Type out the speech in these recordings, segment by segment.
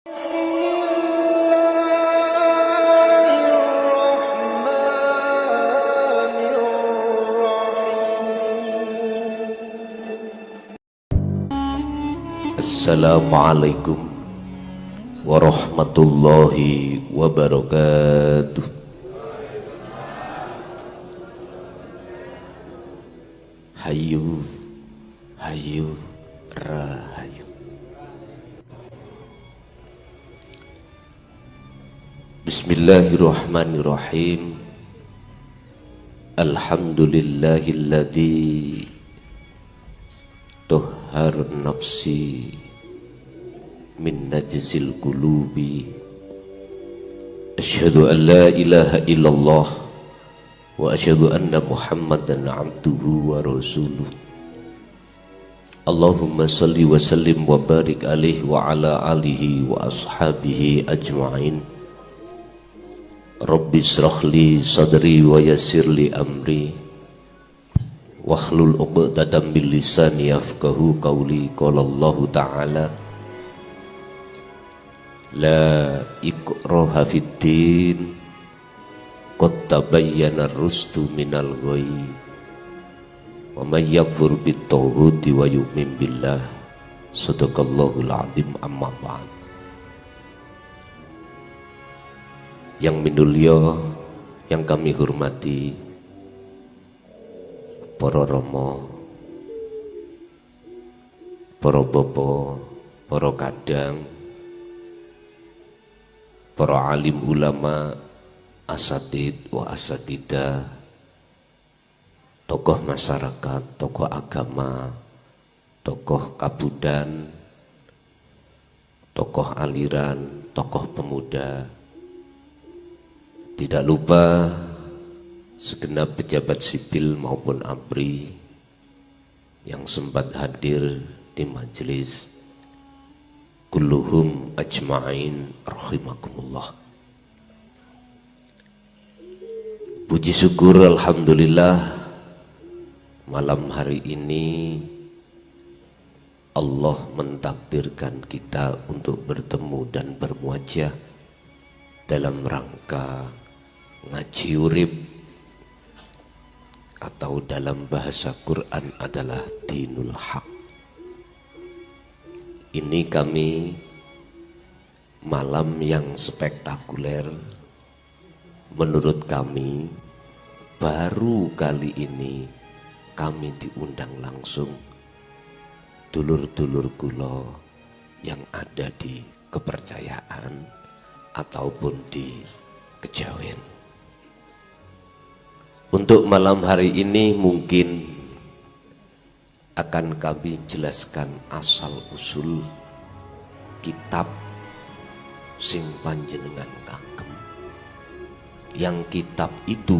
Assalamualaikum warahmatullahi wabarakatuh. Hayu hayu rahayu. Bismillahirrahmanirrahim. Alhamdulillahilladzi tuhhar nafsi min najzil qulubi. Asyhadu an la ilaha illallah wa asyhadu anna Muhammadan abduhu wa rasuluh. Allahumma salli wa sallim wa barik alaihi wa ala alihi wa ashabihi ajma'in. Rabbi shrah li sadri wa yassir li amri wakhlul 'uqdatam min lisani yafqahu qawli. Qala Allahu ta'ala la ikraha fiddin qad tabayyana ar-rusdu minal ghayy wa may yakfur bit-taghuti wa yu'min billah. Shadaqallahul 'azim. Amma ba'd. Yang minulya, yang kami hormati para rama, para bapa, para kadang, para alim ulama, asatid wa asatidah, tokoh masyarakat, tokoh agama, tokoh kabudan, tokoh aliran, tokoh pemuda. Tidak lupa segenap pejabat sipil maupun ABRI yang sempat hadir di majelis. Kulluhum ajma'in rahimakumullah. Puji syukur alhamdulillah, malam hari ini Allah mentakdirkan kita untuk bertemu dan bermuajah dalam rangka ngaji urip, atau dalam bahasa Quran adalah dinul haq. Ini kami malam yang spektakuler menurut kami. Baru kali ini kami diundang langsung dulur-dulur kula yang ada di kepercayaan ataupun di kejawen. Untuk malam hari ini mungkin akan kami jelaskan asal usul kitab sing panjenengan kagem. Yang kitab itu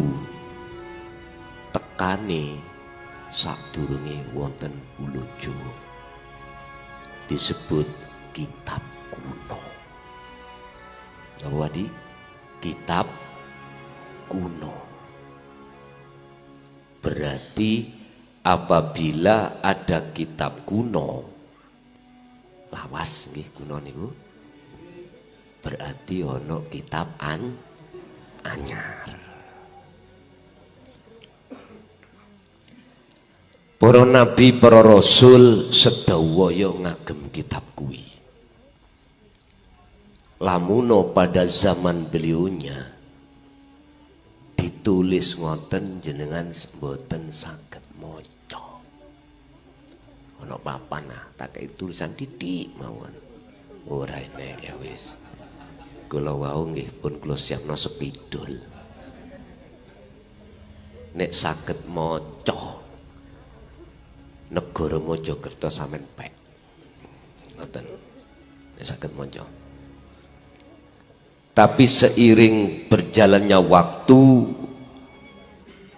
tekane sadurunge wonten ulujo disebut kitab kuno. Apa di kitab kuno. Berarti apabila ada kitab kuno, lawas nggih kuno niku, berarti ono kitab anyar. Para nabi, para rasul sedawaya ngagem kitab kuwi. Lamuno pada zaman beliaunya ditulis ngoten jenengan mboten saged maca. Ana papan tak kei tulisan titik mawon. Ora enek ya wis. Kula wau nggih pun kula siapno spidol. Nek saged maca negara Mojokerto sampean pek. Ngoten. Nek saged maca. Tapi seiring berjalannya waktu,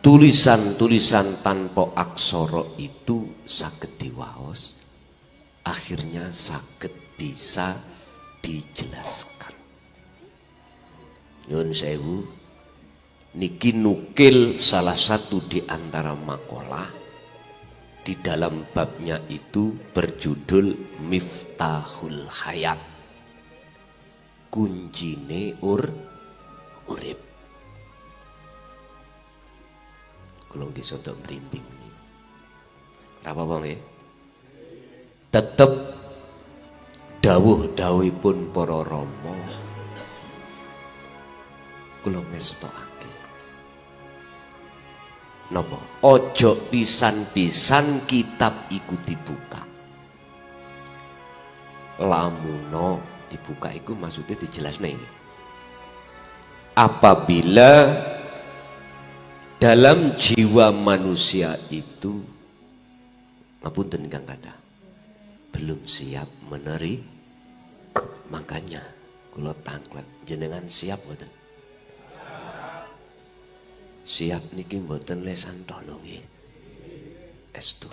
tulisan-tulisan tanpa aksara itu saged diwaos, akhirnya saged bisa dijelaskan. Nyun sewu, niki nukil salah satu di antara makalah di dalam babnya itu berjudul Miftahul Hayat. kuncine urip. Kula disontok berinting. Apa bang ya? Tetep dawuh-dawuhipun para rama kula ngestokake. Napa? Ojo pisan-pisan kitab iku dibuka. Lamuno dibuka iku maksudnya dijelasne ini. Apabila dalam jiwa manusia itu ngapunten Kang Kada belum siap makanya kula tanglet jenengan siap mboten? Siap niki mboten lesan tolo nggih. Estu.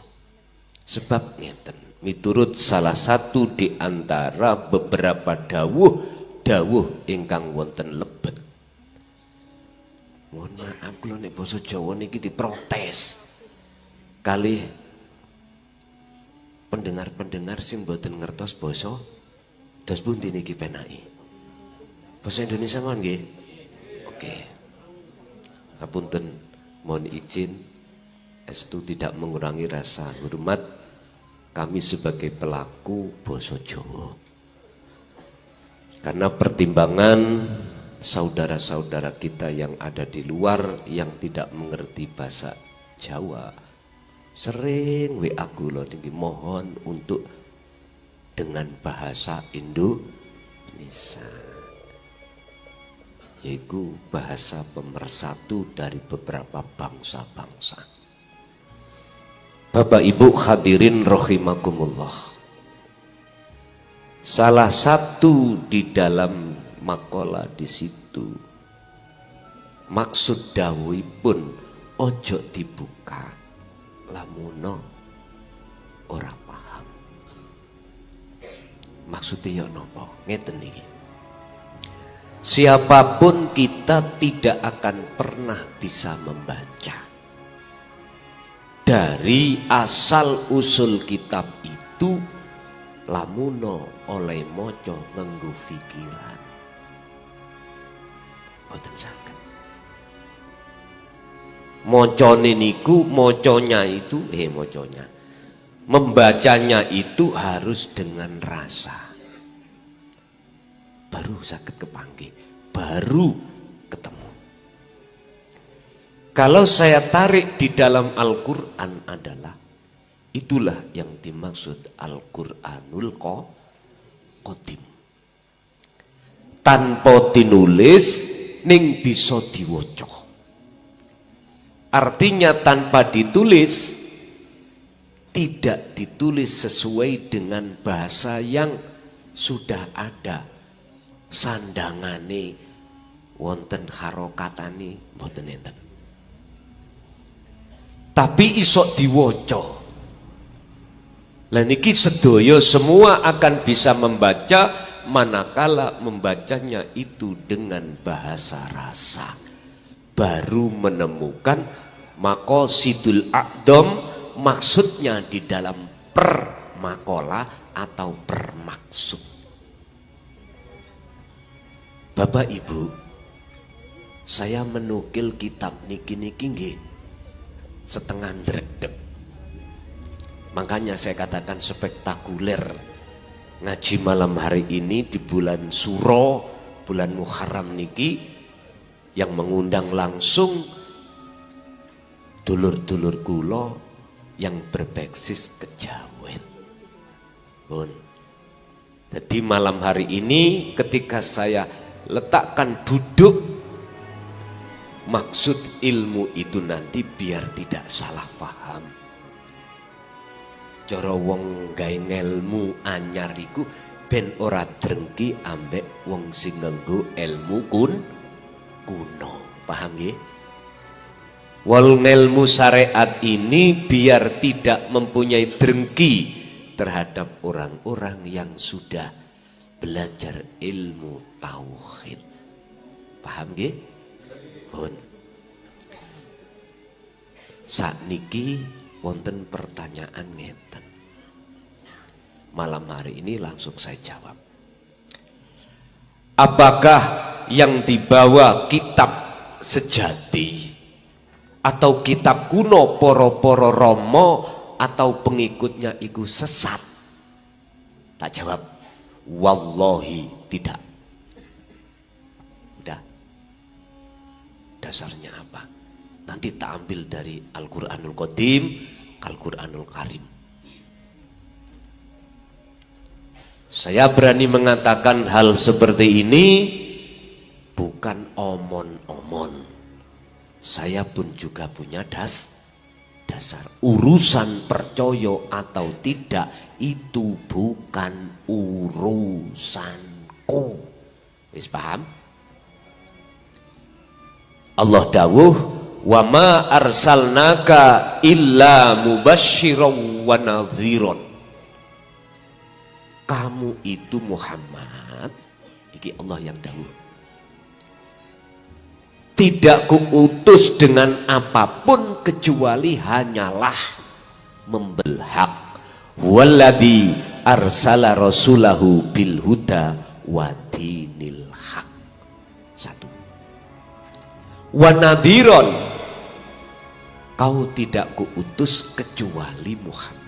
Sebab ngeten, miturut salah satu di antara beberapa dawuh ingkang wonten lebet. Mohon maaf kula nek basa Jawa niki diprotes. Kalih pendengar-pendengar sing mboten ngertos basa dos pundi niki penake. Basa Indonesia mawon nggih. Oke. Hapunten mohon izin estu tidak mengurangi rasa hormat kami sebagai pelaku basa Jawa. Karena pertimbangan saudara-saudara kita yang ada di luar yang tidak mengerti bahasa Jawa sering WA kula niki mohon untuk dengan bahasa Indonesia, yaitu bahasa pemersatu dari beberapa bangsa-bangsa. Bapak Ibu hadirin rahimakumullah. Salah satu di dalam makalah di situ maksud dawuhipun ojo dibuka lamuno ora paham. Maksudnya ya napa? Ngeten niki. Siapapun kita tidak akan pernah bisa membaca dari asal usul kitab itu lamuno oleh moco nganggo pikiran. Boten saged. Mocone niku moconya itu membacanya itu harus dengan rasa. Baru sakit kepanggih, baru ketemu. Kalau saya tarik di dalam Al-Quran adalah itulah yang dimaksud Al-Quranul Qadim. Tanpa tinulis ning bisa diwoco. Artinya tanpa ditulis, tidak ditulis sesuai dengan bahasa yang sudah ada. Sandangane wonten harokatane mboten enten. Tapi isok diwoco. Lah niki sedaya semua akan bisa membaca manakala membacanya itu dengan bahasa rasa. Baru menemukan maqasidul a'dham, maksudnya di dalam per makola atau per maksud. Bapak Ibu, saya menukil kitab niki nggih setengah ndredeg. Makanya saya katakan spektakuler ngaji malam hari ini di bulan Suro, bulan Muharram niki yang mengundang langsung dulur-dulur kula yang berbasis kejawen. Pun. Jadi malam hari ini ketika saya letakkan duduk maksud ilmu itu nanti biar tidak salah paham. Cara wong gawe ngelmu anyar iku ben ora drengki ambek wong sing nganggo ilmu kuno. Paham nggih? Wal ngelmu syariat ini biar tidak mempunyai drengki terhadap orang-orang yang sudah belajar ilmu tauhid. Paham nggih? Pun. Sakniki wonten pertanyaan ngeten. Malam hari ini langsung saya jawab. Apakah yang dibawa kitab sejati atau kitab kuno poro-poro romo atau pengikutnya itu sesat? Tak jawab, wallahi tidak. Udah. Dasarnya apa? Nanti tak ambil dari Al-Quranul Qadim, Al-Quranul Karim. Saya berani mengatakan hal seperti ini bukan omon-omon. Saya pun juga punya dasar. Urusan percaya atau tidak itu bukan urusanku. Wis paham? Allah dawuh, wa ma arsalnaka illa mubasysyiran wa nadhiran. Kamu itu Muhammad, iki Allah yang dawuh, tidak kuutus dengan apapun kecuali hanyalah memberi hak. Walladzi arsala rasulahu bil huda wa dinil haq. Satu. Wa nadhiron, kau tidak kuutus kecuali Muhammad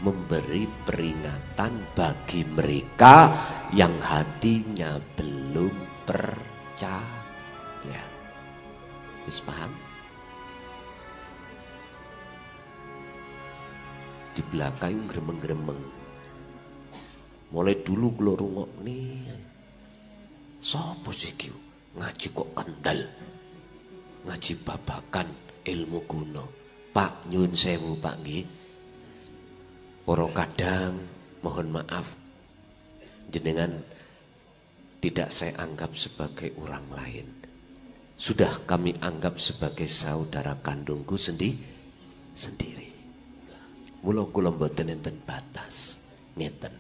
memberi peringatan bagi mereka yang hatinya belum percaya. Bisa paham? Di belakang gremeng-gremeng. Mulai dulu kula rungokne. Sopo sih ki ngaji kok kendal? Ngaji babakan ilmu kuno. Pak nyun sewu Pak nggih. Poro kadang mohon maaf jenengan tidak saya anggap sebagai orang lain. Sudah kami anggap sebagai saudara kandungku sendiri. Mula kula mboten enten batas. Ngeten.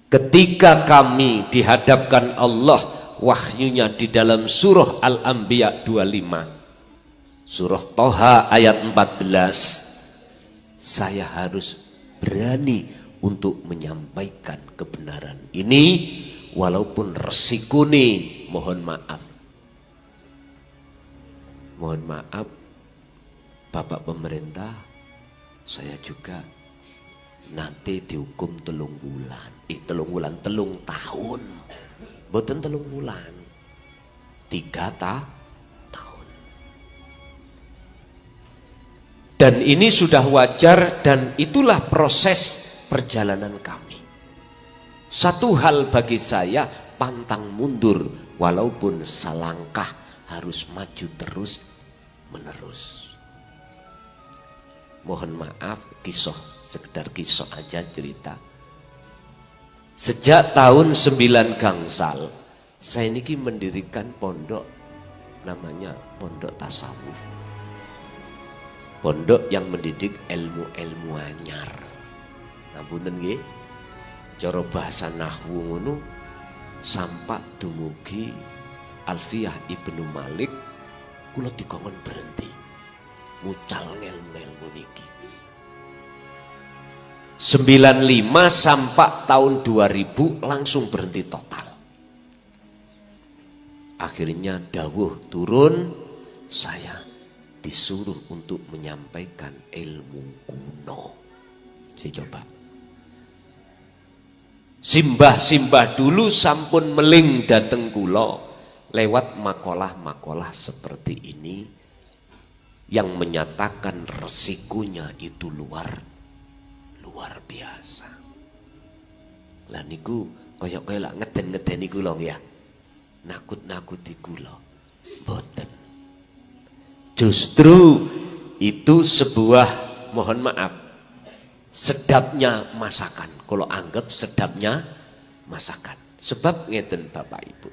Ketika kami dihadapkan Allah wahyunya di dalam surah Al-Anbiya 25, surah Toha ayat 14, saya harus berani untuk menyampaikan kebenaran ini walaupun resiko nih, mohon maaf Bapak pemerintah, saya juga nanti dihukum 3 bulan, 3 tahun, boten 3 bulan, 3 tahun. Dan ini sudah wajar dan itulah proses perjalanan kami. Satu hal bagi saya, pantang mundur walaupun selangkah, harus maju terus menerus. Mohon maaf, sekedar kisah aja cerita. Sejak tahun 9 gangsal, saya niki mendirikan pondok namanya Pondok Tasawuf. Pondok yang mendidik ilmu-ilmu anyar. Ngapunten nggih. Cara bahasa nahwu ngono sampak dumugi Alfiyah Ibnu Malik kula dikongkon berhenti. Mucal ngel-ngel niki. 95 sampai tahun 2000 langsung berhenti total. Akhirnya dawuh turun, saya disuruh untuk menyampaikan ilmu kuno. Saya coba. Simbah-simbah dulu sampun meling dateng kula lewat makalah-makalah seperti ini yang menyatakan resikonya itu luar biasa. Lah niku kaya-kaya lak ngeden-ngedeni kula ya. Nakut-nakuti kula. Mboten. Justru itu sebuah, mohon maaf, sedapnya masakan. Kalau anggap sedapnya masakan. Sebab ngeten Bapak Ibu.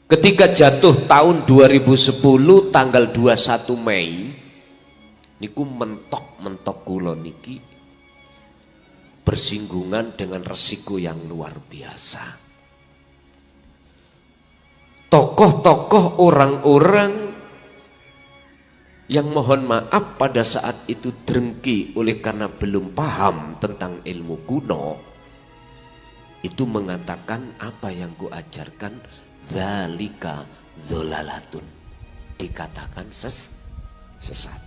Ketika jatuh tahun 2010 tanggal 21 Mei niku mentok kula niki bersinggungan dengan resiko yang luar biasa. Tokoh-tokoh orang-orang yang mohon maaf pada saat itu drengki oleh karena belum paham tentang ilmu kuno, itu mengatakan apa yang kuajarkan dzalika dzolalatun, dikatakan sesat.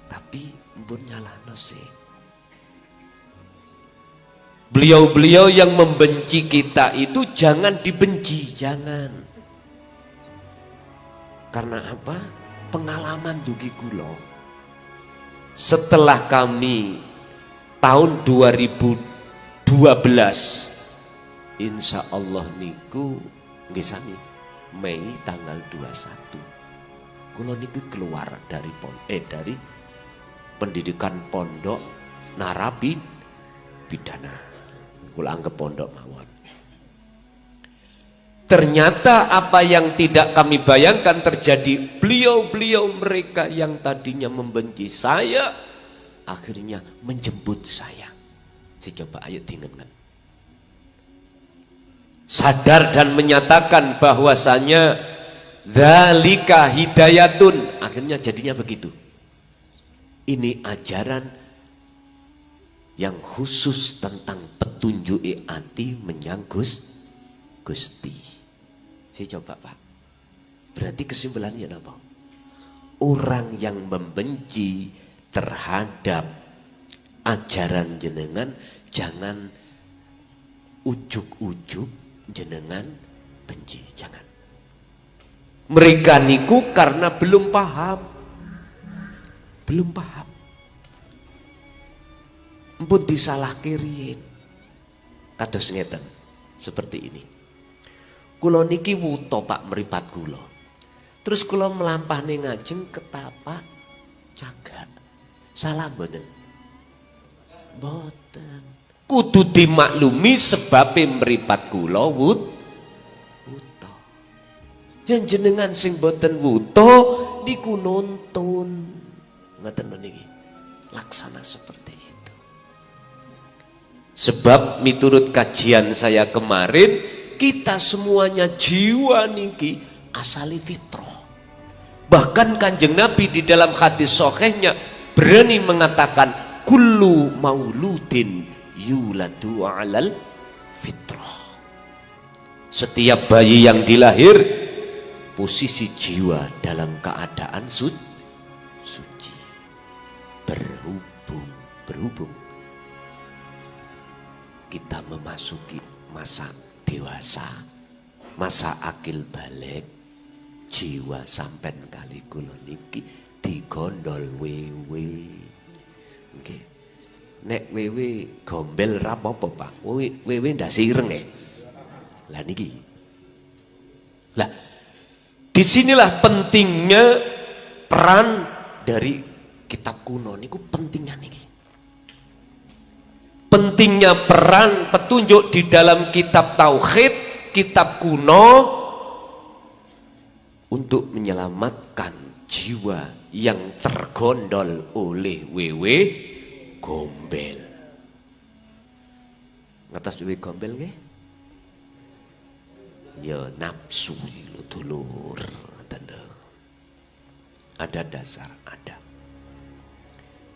Tapi mbun nyalahno sih. Beliau-beliau yang membenci kita itu jangan dibenci, jangan. Karena apa? Pengalaman dugi kula. Setelah kami tahun 2012 insya Allah niku nggih sami Mei tanggal 21 kula niku keluar dari dari pendidikan pondok narapidana. Kula anggap pondok mawon. Ternyata apa yang tidak kami bayangkan terjadi. Beliau-beliau mereka yang tadinya membenci saya akhirnya menjemput saya. Saya coba ayo diingatkan. Sadar dan menyatakan bahwasanya dzalika hidayatun. Akhirnya jadinya begitu. Ini ajaran yang khusus tentang petunjuk ati menyang Gusti. Saya coba Pak. Berarti kesimpulannya apa? Orang yang membenci terhadap ajaran jenengan jangan ujuk-ujuk jenengan benci, jangan. Mereka niku karena belum paham. Belum paham. Empun disalah kiriin. Kados ngeten. Seperti ini. Kula niki wuto Pak mripat kula. Terus kula melampahne ngajeng ketapak jagat. Salah mboten? Mboten. Kudu dimaklumi sebab mripat kula wuto. Yang jenengan sing mboten wuto niku nuntun. Ngoten niki. Laksana seperti itu. Sebab miturut kajian saya kemarin, kita semuanya jiwa niki asali fitrah. Bahkan Kanjeng Nabi di dalam hadis sahihnya berani mengatakan kullu mauludin yuladu alal fitrah. Setiap bayi yang dilahir posisi jiwa dalam keadaan suci. Berhubung kita memasuki masa dewasa, masa akil balik, jiwa sampen kali kula niki digondol wewe. Nggih. Nek wewe gombel ra apa-apa, Pak. Wewe ndak sireng nggih. Lah niki. Lah disinilah pentingnya peran dari kitab kuno niku pentingnya niki. Pentingnya peran petunjuk di dalam kitab tauhid, kitab kuno untuk menyelamatkan jiwa yang tergondol oleh wewe gombel. Ngertos wewe gombel nggih? Ya nafsu dulur. Ada dasar, ada.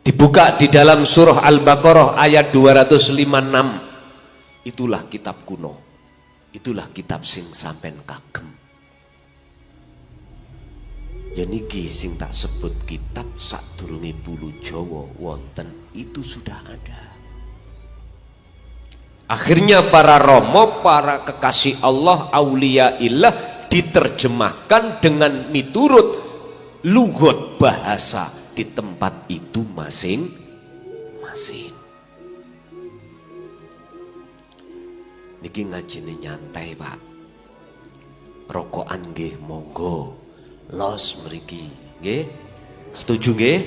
Dibuka di dalam surah Al-Baqarah ayat 256. Itulah kitab kuno. Itulah kitab sing sampen kagem. Janiki sing tak sebut kitab sadurunge bulu Jawa wonten itu sudah ada. Akhirnya para romo, para kekasih Allah, aulia illah diterjemahkan dengan miturut lugat bahasa di tempat itu masing-masing. Niki ngajine nyantai Pak. Rokokan nggih monggo. Los mriki nggih. Setuju nggih?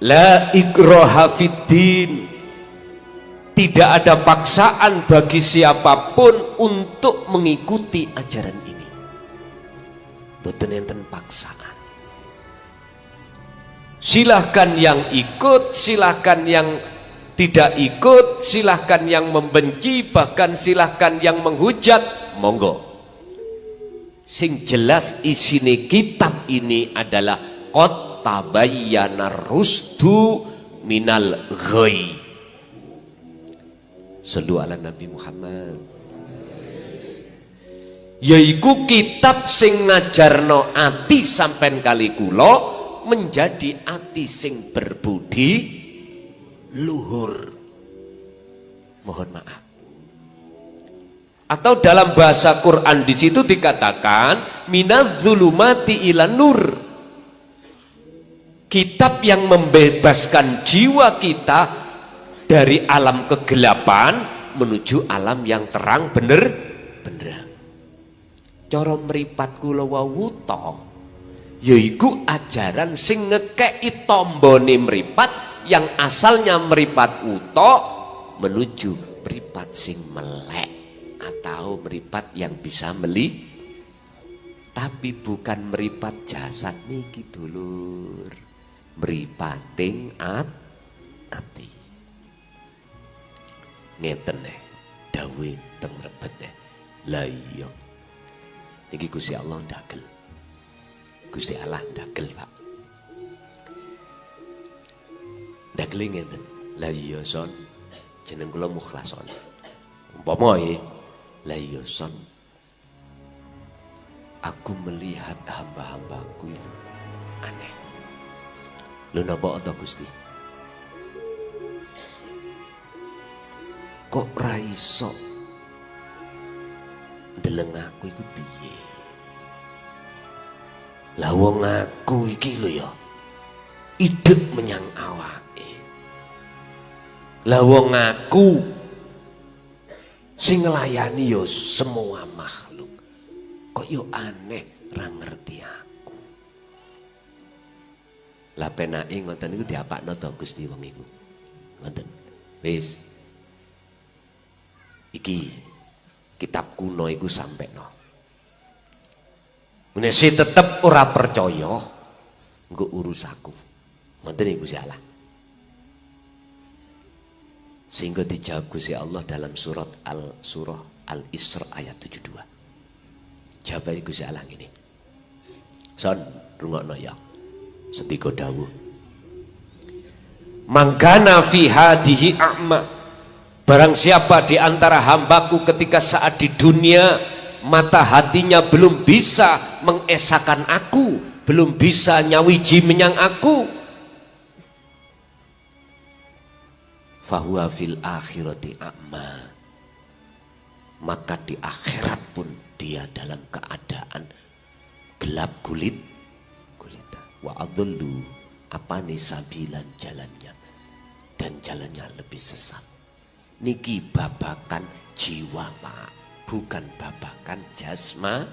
La ikraha fiddin. Tidak ada paksaan bagi siapapun untuk mengikuti ajaran ini. Boten enten paksaan. Silahkan yang ikut, silahkan yang tidak ikut, silahkan yang membenci, bahkan silahkan yang menghujat, monggo. Sing jelas isine kitab ini adalah qad tabayyana rusdu minal ghoi. Sallu ala Nabi Muhammad. Yaiku kitab sing ngajarno ati sampean kali kula menjadi ati sing berbudi luhur. Mohon maaf. Atau dalam bahasa Quran di situ dikatakan minaz zulumati ilan nur. Kitab yang membebaskan jiwa kita dari alam kegelapan menuju alam yang terang benderang. Cara mripat kula wau ta yaiku ajaran sing ngekeki tombone mripat yang asalnya mripat uta menuju mripat sing melek atau mripat yang bisa meli, tapi bukan mripat jasad niki dulur, mripating ati. Ngeten dawe teng mrebet la iya niki Gusti Allah ndagel. Gusti Allah ndagel, Pak. Ndagel ngeten. La iya son jeneng kula mukhlason. Umpama la iya son aku melihat hamba-hambaku itu aneh. Lho napa ta Gusti? Kok ra iso ndeleng aku iku piye? Lah wong aku iki lho ya idep menyang awake. Lah wong aku sing nglayani ya semua makhluk. Kok yo aneh ra ngerti aku. Lah penake ngoten niku diapakno to Gusti wong iku. Ngoten. Wis. Iki kitab kuno iku sampeno. Menesi tetep ora percaya nggo urus aku. Ngoten niku Gusti Allah. Sehingga dijawab Gusti Allah dalam surah Al-Isra ayat 72. Jawaban Gusti Allah ini. Son rungokno ya. Setiga dawuh. Mangkana fi hadihi a'ma. Barang siapa di antara hambaku ketika saat di dunia mata hatinya belum bisa mengesahkan aku, belum bisa nyawiji menyang aku, fahuwa fil akhirati a'ma, maka di akhirat pun dia dalam keadaan gelap kulit. Wa adullu apane sabilan jalannya, dan jalannya lebih sesat. Niki babakan jiwa Pak, bukan babakan jasmani.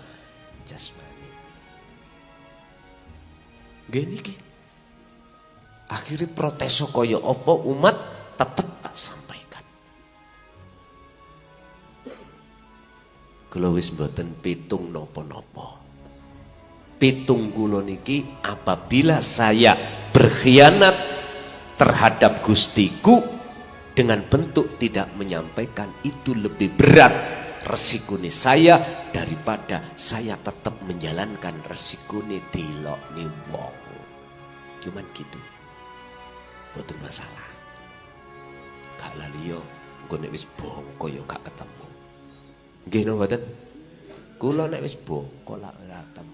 Nggih niki. Akhirnya protes kaya apa umat tetep tak sampaikan. Kula wis mboten pitung napa-napa. Pitung kula niki apabila saya berkhianat terhadap Gustiku dengan bentuk tidak menyampaikan, itu lebih berat resikune saya daripada saya tetap menjalankan resikune dilokne wong. Cuman gitu. Boten masalah. Gak lali yo engko nek wis bongko yo gak ketemu. Nggih no mboten? Kula nek wis bongko lak ora ketemu.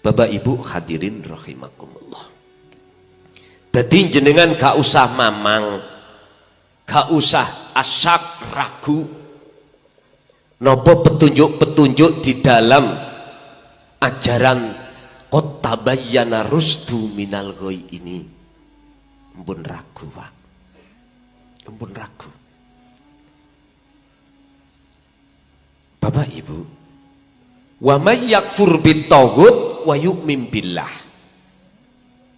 Bapak Ibu hadirin rahimakumullah. Dadi jenengan gak usah mamang, gak usah asyak ragu nopo petunjuk-petunjuk di dalam ajaran qad tabayyana rusdu minal ghoi ini. Ampun ragu Pak, ampun ragu. Bapak Ibu, wa may yakfur bitaghut wa yu'min billah.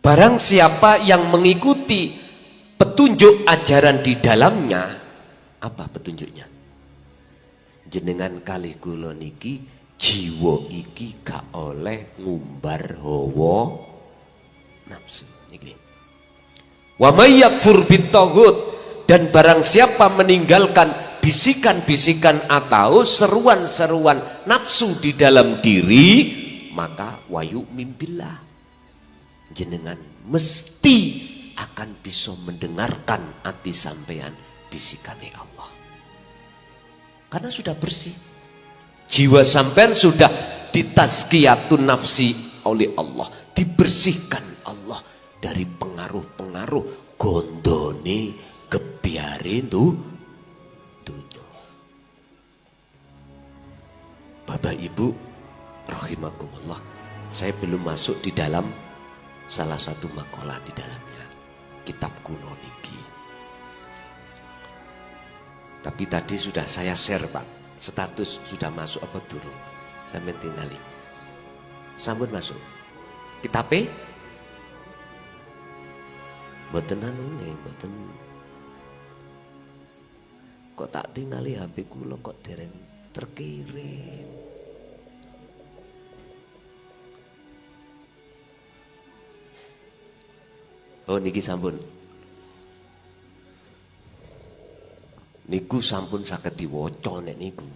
Barang siapa yang mengikuti petunjuk ajaran di dalamnya, apa petunjuknya? Jenengan kalih kula niki jiwa iki gak oleh ngumbar hawa nafsu niki. Wa may yakfur bitaghut, dan barang siapa meninggalkan bisikan-bisikan atau seruan-seruan nafsu di dalam diri, maka wayu mimbillah, jenengan mesti akan bisa mendengarkan ati sampean bisikane Allah. Karena sudah bersih. Jiwa sampean sudah ditazkiyatun nafsi oleh Allah, dibersihkan Allah dari pengaruh-pengaruh gondone kebiarin tuh. Bapak Ibu rahimakumullah, saya belum masuk di dalam salah satu makalah di dalamnya, kitab kuno niki. Tapi tadi sudah saya share Pak, status sudah masuk apa durung? Saya tinggali. Sampun masuk. Kitabe? Mboten anu nih, mboten. Kok tak tinggali HP kula kok dereng terkirim. Oh niki sampun. Niku sampun saged diwaca nek niku.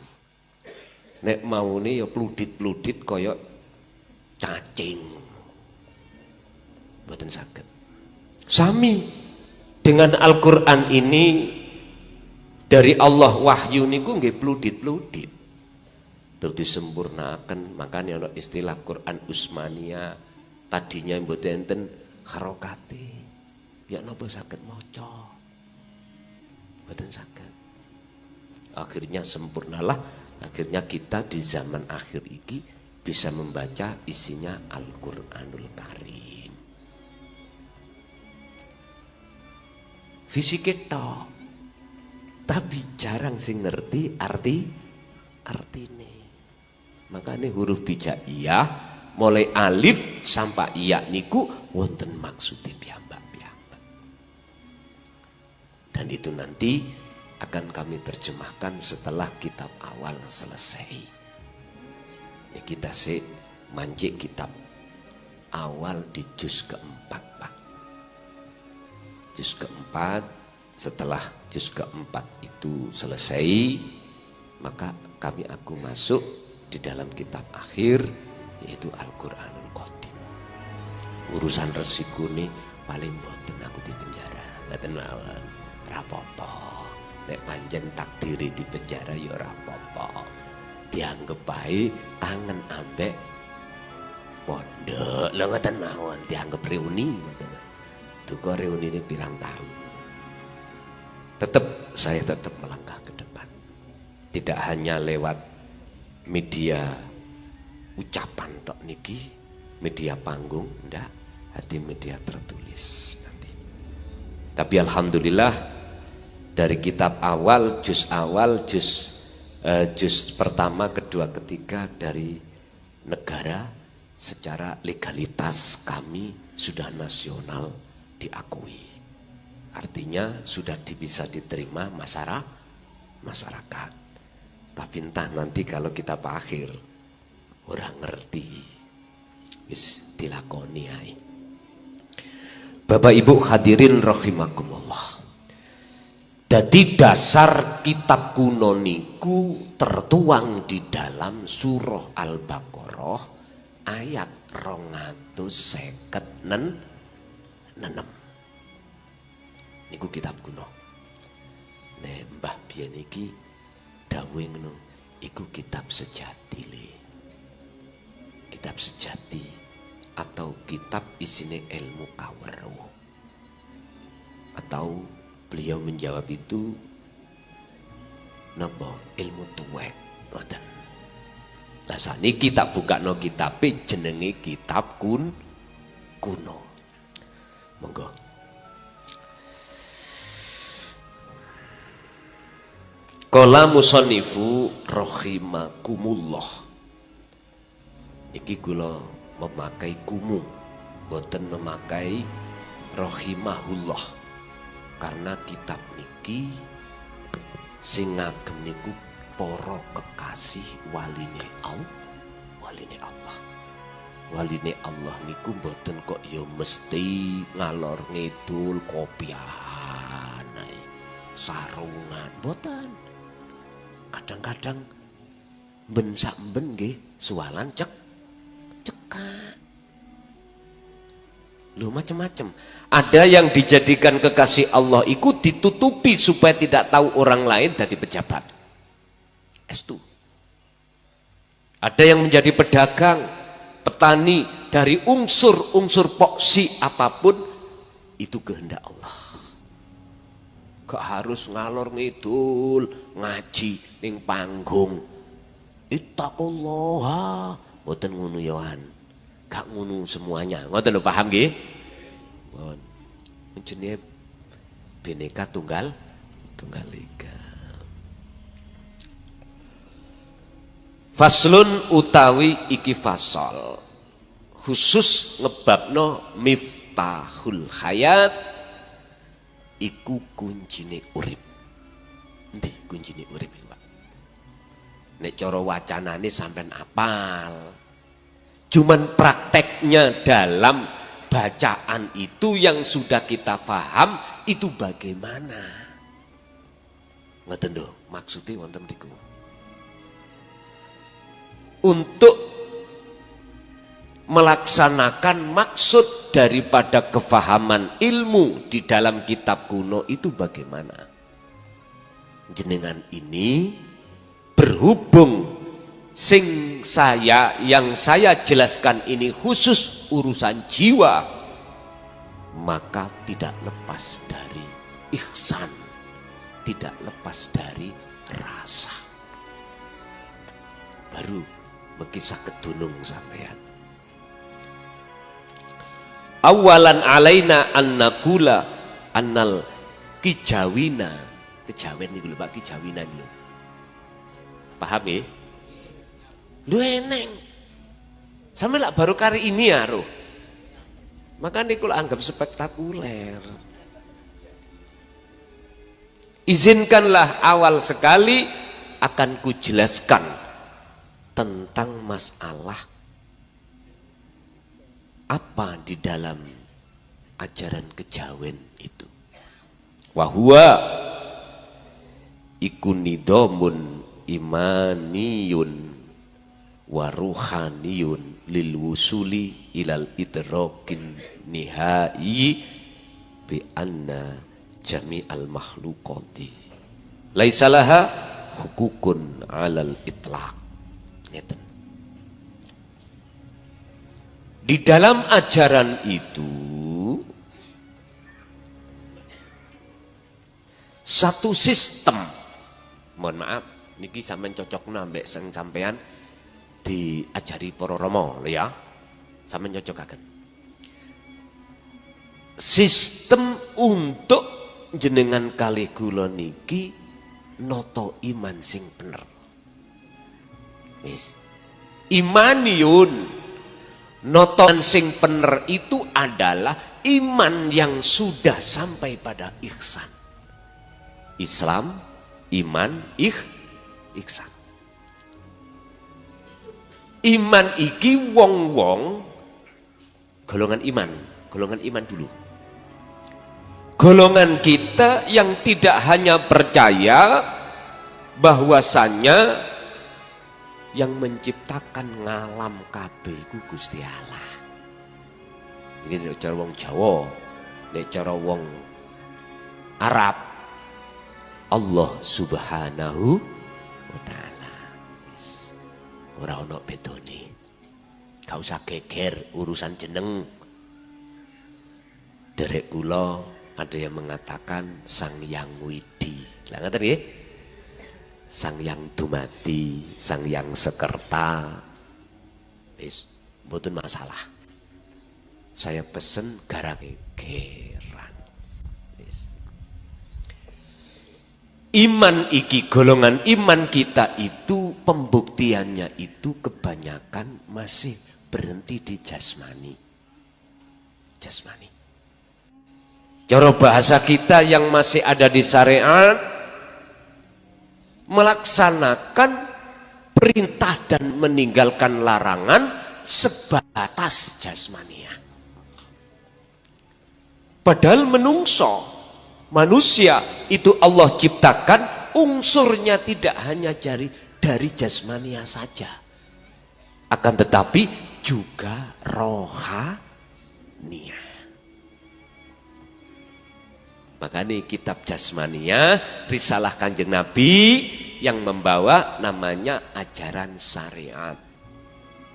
Nek maune ya pludit-pludit kaya cacing. Mboten saged. Sami dengan Al-Qur'an ini dari Allah wahyu niku nggih pludit-pludit. Terus disempurnakan, makanya ana istilah Quran Utsmaniyah. Tadinya mboten enten harokate. Ya napa saged maca? Mboten saged. Akhirnya sempurnalah, akhirnya kita di zaman akhir iki bisa membaca isinya Al-Qur'anul Karim. Fisik tok. Tapi jarang sing ngerti artine. Makanya huruf hijaiyah mulai alif sampai iya niku wonten maksudnya piyambak-piyambak. Dan itu nanti akan kami terjemahkan setelah kitab awal selesai. Ini kita sih manjik kitab awal di juz keempat Pak. Juz keempat, setelah juz keempat itu selesai, maka aku masuk di dalam kitab akhir, yaitu Al-Qur'anul Qadim. Urusan resiko nih paling boten aku di penjara, ngaten mawon, rapopo. Nek panjen takdiri di penjara ya rapopo. Dianggap baik kangen ambek pondok, lho ngaten mawon, dianggap reuni ngaten. Tuh kok reuni ini pirang tahun. Saya tetap melangkah ke depan. Tidak hanya lewat media ucapan tok niki, media panggung, ndak, hati media tertulis nanti. Tapi alhamdulillah dari kitab awal, juz pertama, kedua, ketiga dari negara secara legalitas kami sudah nasional diakui. Artinya sudah bisa diterima masyarakat. Tapi entah nanti kalau kita akhir orang ngerti, wis dilakoni ae. Bapak Ibu hadirin rahimakumullah. Dadi dasar kitab kuno niku tertuang di dalam surah Al-Baqarah ayat 256. Niku kitab kuno. Nek Mbah biyen iki dawuh ngono, iku kitab sejati le. Kitab sejati atau kitab isine ilmu kaweruh. Atau beliau menjawab itu napa ilmu tuwek ngoten. Lah saniki tak bukakno kitabe jenenge kitab kuno. Monggo. Qala musannifu rahimakumullah. Niki kula memakai kumu, boten memakai rahimahullah. Karena kitab niki sing ngagem niku para kekasih waline Allah. Waline Allah niku boten kok ya mesti ngalor ngidul kopiahan ae. Sarungan boten. Kadang-kadang ben sak ben nggih suwalan cekel. Kak. Loh macam-macam. Ada yang dijadikan kekasih Allah itu ditutupi supaya tidak tahu orang lain dari pejabat. Estu. Ada yang menjadi pedagang, petani, dari unsur-unsur poksi apapun itu kehendak Allah. Gak harus ngalor ngidul ngaji ning panggung. Ittaqullah. Mboten ngono yohan. Gak ngono semuanya. Ngoten lho paham nggih? Mohon. Jenenge Bhinneka Tunggal Ika. Faslun utawi iki fasal. Khusus ngebabno miftahul hayat iku kuncine urip. Endi kuncine urip iki, Pak? Nek cara wacanane sampean apal. Cuman prakteknya dalam bacaan itu yang sudah kita paham itu bagaimana? Ngoten lho, maksudnya wonten mriku. Untuk melaksanakan maksud daripada kefahaman ilmu di dalam kitab kuno itu bagaimana? Jenengan ini berhubung yang saya jelaskan ini khusus urusan jiwa, maka tidak lepas dari ihsan, tidak lepas dari rasa. Baru mengisah kedunung sampean. Awalan alaina an nakula annal kijawina. Kejawen niku lho Pak, kijawina niku. Paham ya? Lu eneng. Sampe lak baru kali ini ya roh. Makanya kalau anggap spektakuler. Izinkanlah awal sekali akan kujelaskan tentang masalah apa di dalam ajaran kejawen itu. Wahwa ikunidomun imaniyun waruhaniyun lil wusuli ilal idrokin nihai bi anna jami'al makhlukati laisalaha hukukun alal itlaq. Di dalam ajaran itu satu sistem, mohon maaf niki sampean cocok nambah sampean diajari para rama lho ya. Sampeyan cocokaken. Sistem untuk jenengan kalih kula niki noto iman sing bener. Wis. Imaniyun noto sing bener itu adalah iman yang sudah sampai pada ihsan. Islam, iman, ihsan. Iman iki wong-wong golongan iman dulu. Golongan kita yang tidak hanya percaya bahwasannya yang menciptakan ngalam kabeh iku Gusti Allah. Ini nek cara wong Jawa, nek cara wong Arab Allah Subhanahu wa ta'ala. Ora ono bedone. Gak usah geger urusan jeneng. Derek kula ada yang mengatakan Sang Yang Widi. Lah ngoten nggih? Sang Yang Dumadi, Sang Yang Sekerta. Wis mboten masalah. Saya pesen garang gegeran. Wis. Iman iki, golongan iman kita itu pembuktiannya itu kebanyakan masih berhenti di jasmani. Jasmani. Cara bahasa kita yang masih ada di syariat melaksanakan perintah dan meninggalkan larangan sebatas jasmania. Padahal manusia itu Allah ciptakan unsurnya tidak hanya dari jasmania saja, akan tetapi juga rohania. Makanya kitab jasmania, risalah Kanjeng Nabi yang membawa namanya ajaran syariat.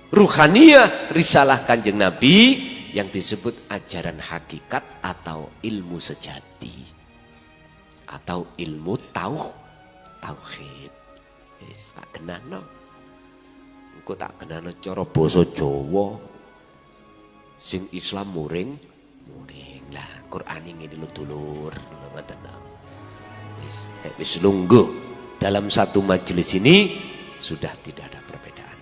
Ruhania, risalah Kanjeng Nabi yang disebut ajaran hakikat atau ilmu sejati atau ilmu tauhid. Tak kenano, engko tak kenano cara basa Jawa, sing Islam muring. Lah Quran ini dulu dulur, ngoten. Wis lungguh dalam satu majelis ini sudah tidak ada perbedaan.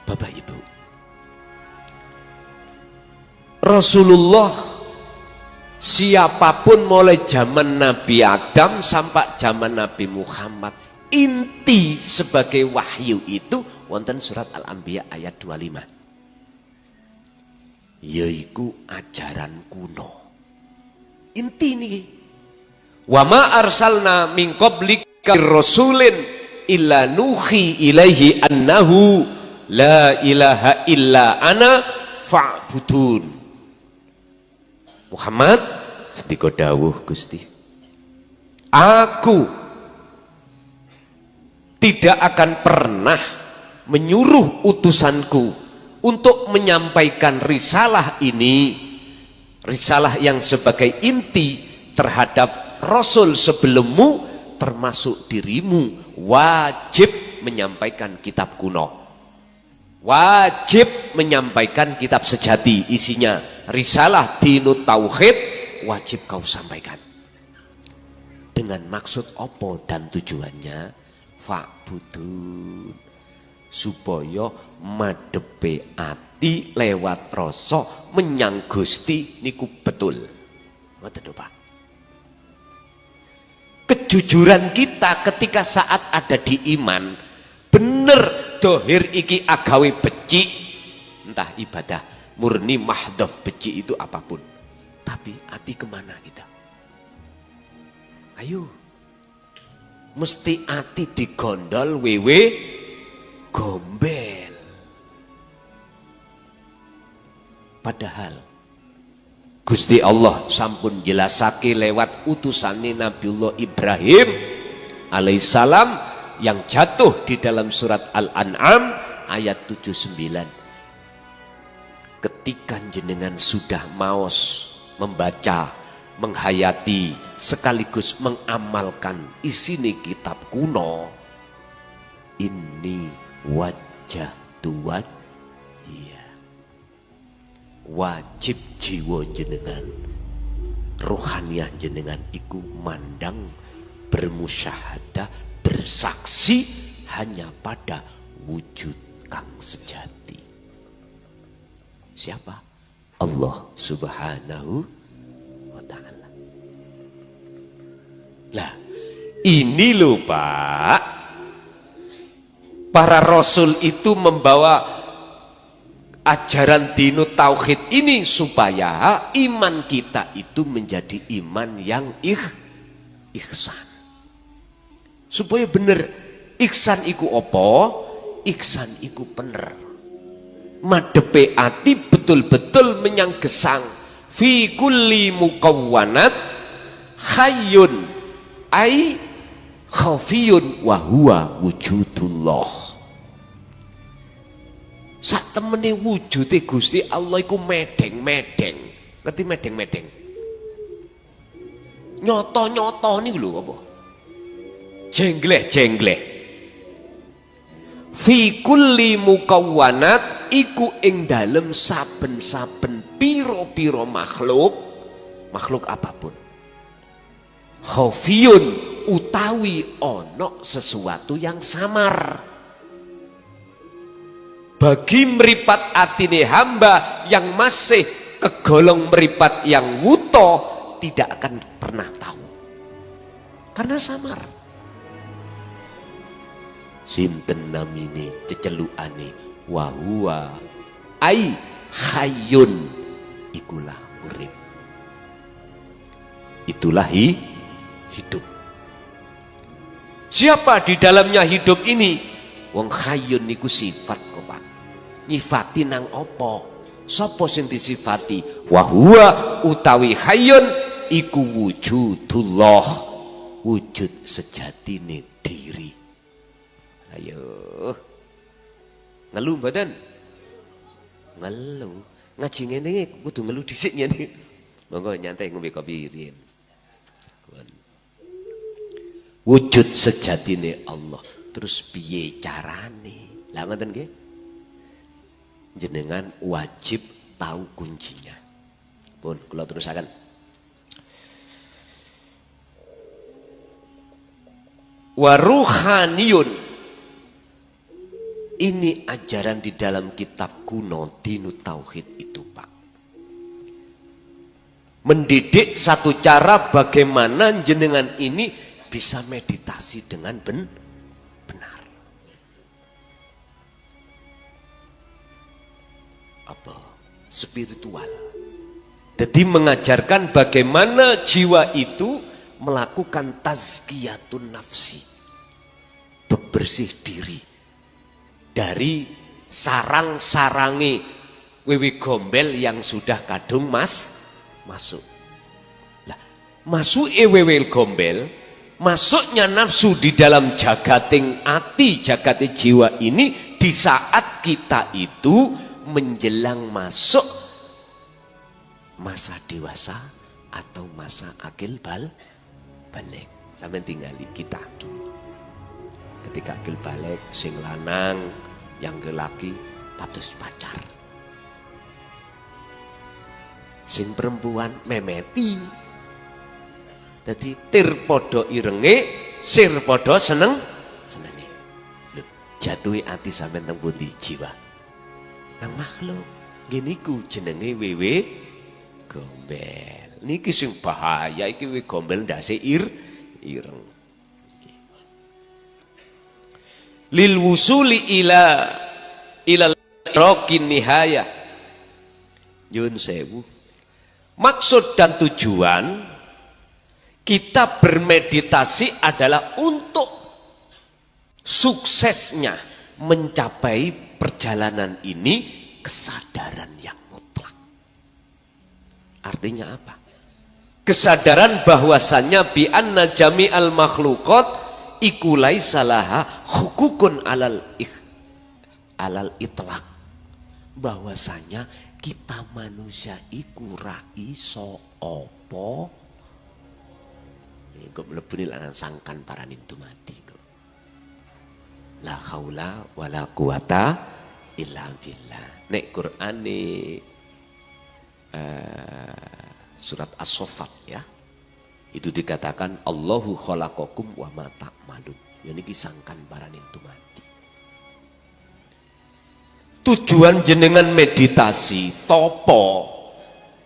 Bapak Ibu, Rasulullah siapapun mulai zaman Nabi Adam sampai zaman Nabi Muhammad, inti sebagai wahyu itu wonten surat Al-Anbiya ayat 25. Yaiku ajaran kuno. Inti nih. Wa ma arsalna min qablika rasulin illa nuhi ilaihi annahu la ilaha illa ana fa'budun. Muhammad sedika dawuh Gusti, aku tidak akan pernah menyuruh utusanku untuk menyampaikan risalah ini, risalah yang sebagai inti terhadap Rasul sebelummu termasuk dirimu, wajib menyampaikan kitab kuno, wajib menyampaikan kitab sejati, isinya risalah dinut tauhid, wajib kau sampaikan. Dengan maksud opo dan tujuannya? Fa'budun, supaya madepe ati lewat rasa menyang Gusti niku betul. Ngoten lho Pak. Kejujuran kita ketika saat ada di iman, bener dohir iki agawe becik, entah ibadah murni mahdhaf becik itu apapun, tapi hati kemana kita? Ayo, mesti hati digondol wewe gombel. Padahal Gusti Allah sampun jelasake lewat utusane Nabiullah Ibrahim alaihissalam yang jatuh di dalam surat Al-An'am ayat 79. Ketika jenengan sudah maos membaca, menghayati sekaligus mengamalkan isine kitab kuno, ini wajah tuat, iya, wajib jiwa jenengan, rohaniah jenengan iku mandang, bermusyahadah, bersaksi hanya pada wujud kang sejati. Siapa? Allah Subhanahu wa ta'ala. Lah, ini loh Pak, para rasul itu membawa ajaran dinut tauhid ini supaya iman kita itu menjadi iman yang ihsan. Supaya bener, ihsan iku opo? Ihsan iku bener. Madepe ati betul-betul menyang gesang. Fi kulli mukawwanat hayyun ai khafiyun wa huwa wujudullah. Sak temene wujude Gusti Allah iku medeng-medeng. Ngerti medeng-medeng? Nyoto-nyoto niku lho apa? Jengleh-jengleh. Fi kulli mukawwanat iku ing dalem saben-saben piro-piro makhluk apapun. Khafiyun utawi ono sesuatu yang samar. Bagi meripat atine hamba yang masih kegolong meripat yang wuto tidak akan pernah tahu karena samar. Sinten namine cecelukane wa huwa ai hayyun, ikulah urip, itulah hidup. Siapa di dalamnya hidup ini? Wong hayyun niku sifat kok Pak. nyifati nang opo? Sopo sing disifati? Wa huwa utawi hayyun iku wujudullah, wujud sejatine diri. Ayo ngeluh mboten? Ngeluh. Ngaji ngene kudu ngeluh dhisik ngene. Monggo nyantai ngombe kopi riyen. Wujud sejatine Allah. Terus piye carane? Lah ngoten nggih. Jenengan wajib tahu kuncinya. Pun kula terusaken. Wa ruhaniyun. Ini ajaran di dalam kitab kuno Dinut Tauhid itu, Pak. Mendidik satu cara bagaimana jenengan ini bisa meditasi dengan benar. Apa? Spiritual. Jadi mengajarkan bagaimana jiwa itu melakukan tazkiyatun nafsi. Bebersih diri dari sarang-sarangi wiwi gombel yang sudah kadung masuk. Lah, masuk wiwi gombel, masuknya nafsu di dalam jagating ati, jagating jiwa ini di saat kita itu menjelang masuk masa dewasa atau masa akil balik. Sampai tinggali kita dulu. Ketika akil balik, sing lanang yang laki patus pacar. Sing perempuan memeti. Jadi tir podo irenge, sir podo senenge. Jatuhi hati sampean teng pundi jiwa. Nang makhluk. Gini ku jenenge wewe gombel. Niki sing bahaya iki wewe gombel ndase ireng. Lil wusuli ila rokin nihayah. Yun sewu. Maksud dan tujuan kita bermeditasi adalah untuk suksesnya mencapai perjalanan ini kesadaran yang mutlak. Artinya apa? Kesadaran bahwasannya bi anna jami'al makhluqat iku laisa laha hukukun alal itlaq, bahwasanya kita manusia iku ra iso apa kok mlebune lan sangkan paraning dumati kok. La haula wala quwata illa billah. Nek Qur'ane surat As-Saffat ya. Itu dikatakan Allahu khalaqakum wa ma ta'malun. Ya niki sangkan paraning dumati. Tujuan jenengan meditasi topo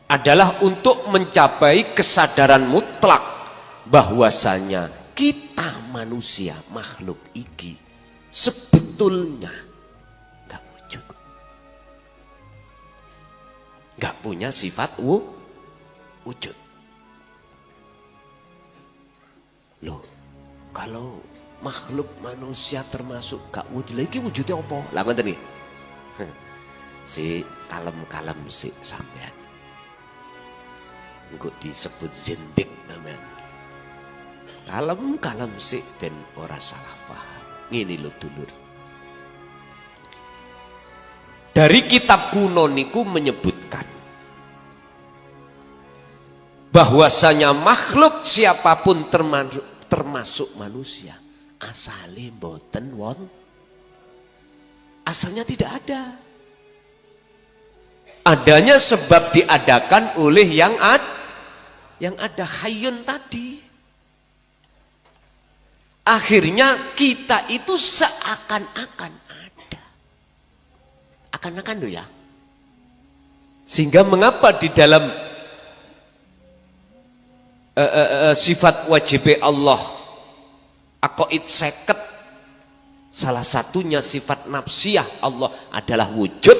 adalah untuk mencapai kesadaran mutlak bahwasanya kita manusia makhluk iki sebetulnya gak wujud, gak punya sifat wujud. Loh, kalau makhluk manusia termasuk gak wujud, lagi wujudnya apa? Lah ngoten iki. Si kalem-kalem si sampean. Engko disebut zindik sampean. Kalem-kalem si ben ora salah paham. Ngene lho dulur. Dari kitab kuno niku menyebutkan bahwasanya makhluk siapapun termasuk manusia asale mboten asalnya tidak ada. Adanya sebab diadakan oleh yang ada hayyun tadi. Akhirnya kita itu seakan-akan ada. Akan-akan loh ya. Sehingga mengapa di dalam sifat wajib Allah aqaid seket, salah satunya sifat nafsiyah Allah adalah wujud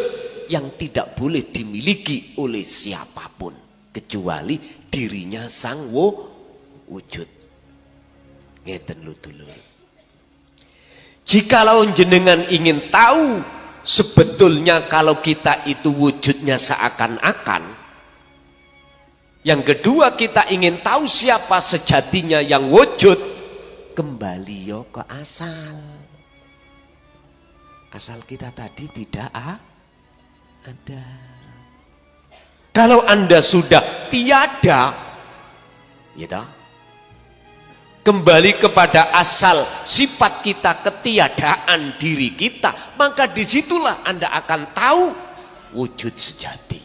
yang tidak boleh dimiliki oleh siapapun kecuali dirinya sang wujud. Ngeten lho dulur. Jikalau jenengan ingin tahu sebetulnya kalau kita itu wujudnya seakan-akan. Yang kedua, kita ingin tahu siapa sejatinya yang wujud, kembali yo ke asal. Asal kita tadi tidak ada. Kalau Anda sudah tiada, ya, kembali kepada asal sifat kita, ketiadaan diri kita, maka disitulah Anda akan tahu wujud sejati.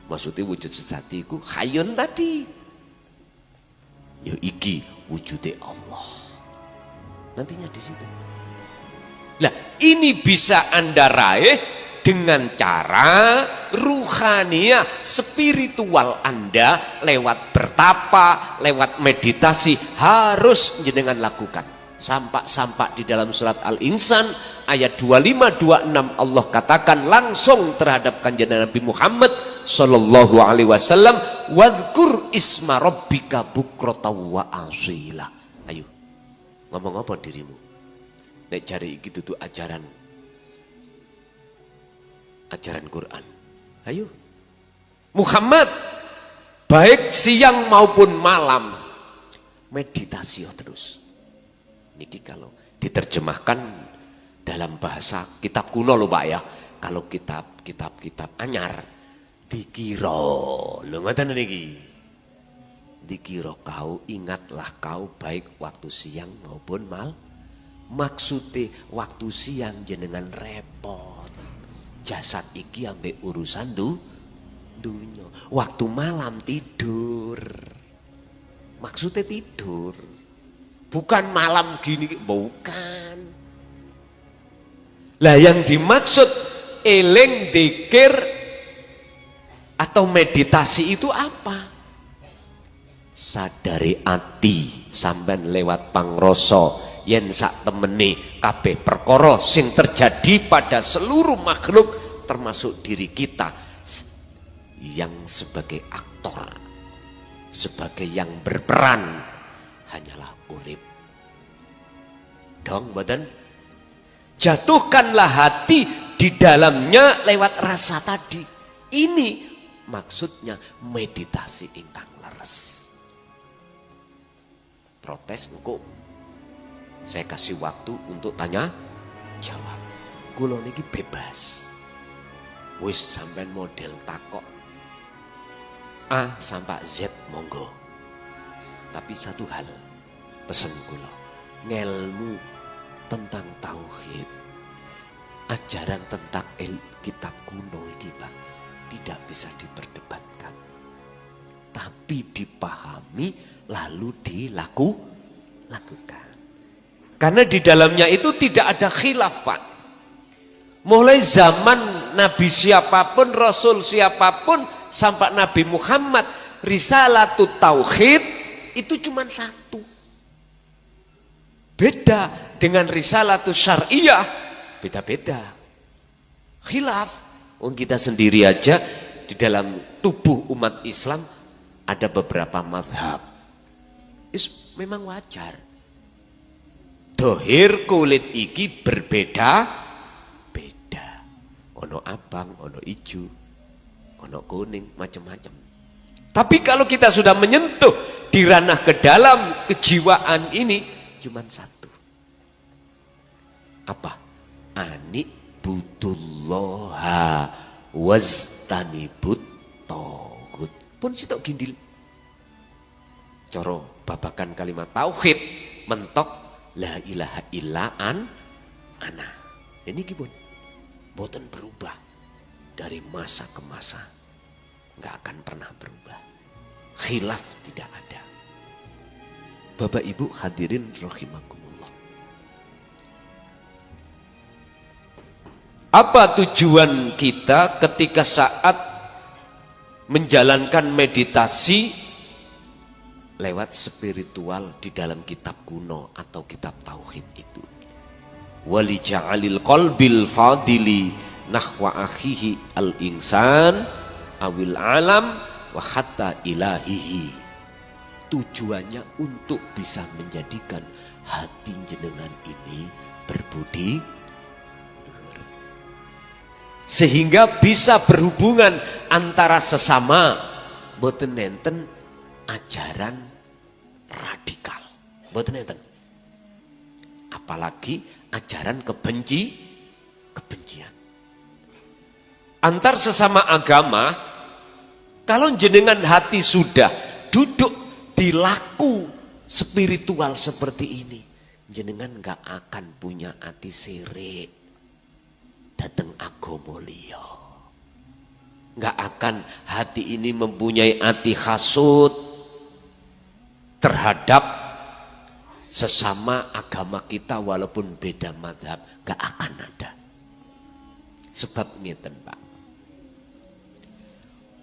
Maksudnya wujud sejati itu hayun tadi. Ya iki wujudnya Allah. Nantinya di situ. Nah, ini bisa Anda raih dengan cara ruhania, spiritual Anda lewat bertapa, lewat meditasi harus jenengan lakukan. Sampak-sampak di dalam surat Al-Insan ayat 25-26 Allah katakan langsung terhadap kanjeng Nabi Muhammad sallallahu alaihi wasallam, wadhkur isma rabbika bukrata wa asila. Ayo, ngomong apa dirimu? Nek cari iki dudu ajaran Quran. Ayo, Muhammad, baik siang maupun malam meditasi terus. Niki kalau diterjemahkan dalam bahasa kitab kuno loh Pak ya. Kalau kitab anyar dikira lho ngoten niki. Dikira kau, ingatlah kau baik waktu siang maupun malam. Maksudnya waktu siang jenengan repot. Jasad iki ambek urusan dunya. Waktu malam tidur. Maksudnya tidur. Bukan malam gini, bukan. Lah yang dimaksud eling, dzikir atau meditasi itu apa? Sadari ati sampean lewat pangroso yen sak temene kabeh perkara sing terjadi pada seluruh makhluk termasuk diri kita yang sebagai aktor, sebagai yang berperan hanyalah urip. Dong badan, jatuhkanlah hati di dalamnya lewat rasa tadi. Ini maksudnya meditasi ingkang leres. Protes engko saya kasih waktu untuk tanya jawab. Kula niki bebas. Wis sampean model takok A sampai Z monggo. Tapi satu hal pesen kula, ngelmu tentang tauhid, ajaran tentang kitab kuno iki Pak, tidak bisa diperdebatkan. Tapi dipahami lalu dilakukan. Karena di dalamnya itu tidak ada khilaf Pak. Mulai zaman Nabi siapapun, Rasul siapapun, sampai Nabi Muhammad, risalatut tauhid itu cuma satu. Beda dengan risalatus syariah, beda-beda. Khilaf. Kita sendiri aja di dalam tubuh umat Islam ada beberapa mazhab. Memang wajar. Dohir kulit iki berbeda-beda. Ono abang, ono ijo, ono kuning, macam-macam. Tapi kalau kita sudah menyentuh di ranah ke dalam kejiwaan ini, cuma satu. Apa? Ani'budullaha wastanibut taghut. Pun sitok gindil. Coro babakan kalimat tauhid mentok la ilaha illa ana. Ini gimana? Boten berubah dari masa ke masa. Nggak akan pernah berubah. Khilaf tidak ada. Bapak Ibu hadirin rahimakumullah. Apa tujuan kita ketika saat menjalankan meditasi lewat spiritual di dalam kitab kuno atau kitab tauhid itu? Wali ja'alil qalbil fadili nahwa akhihi al-insan awil alam wa hatta ilahihi. Tujuannya untuk bisa menjadikan hati jenengan ini berbudi luhur. Sehingga bisa berhubungan antara sesama, boten nenten ajaran radikal, boten nenten. Apalagi ajaran kebencian. Antar sesama agama, kalau jenengan hati sudah duduk di laku spiritual seperti ini, jenengan gak akan punya hati sirik datang agama liya. Gak akan hati ini mempunyai hati hasud terhadap sesama agama kita walaupun beda mazhab, gak akan ada. Sebab ngeten Pak,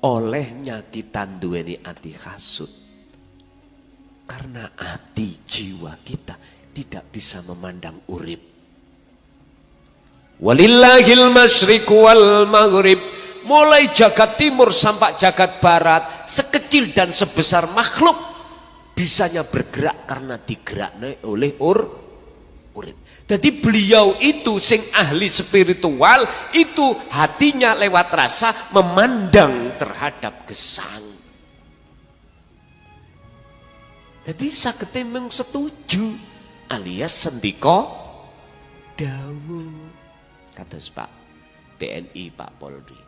olehnya kita duweni hati hasud karena hati jiwa kita tidak bisa memandang urip. Walillahil masyriq wal maghrib, mulai jagat timur sampai jagat barat, sekecil dan sebesar makhluk bisanya bergerak karena digeraknya oleh urip. Jadi beliau itu sing ahli spiritual itu hatinya lewat rasa memandang terhadap gesang. Jadi sagete mung setuju alias sendika dawuh kados Pak TNI, Pak Polri.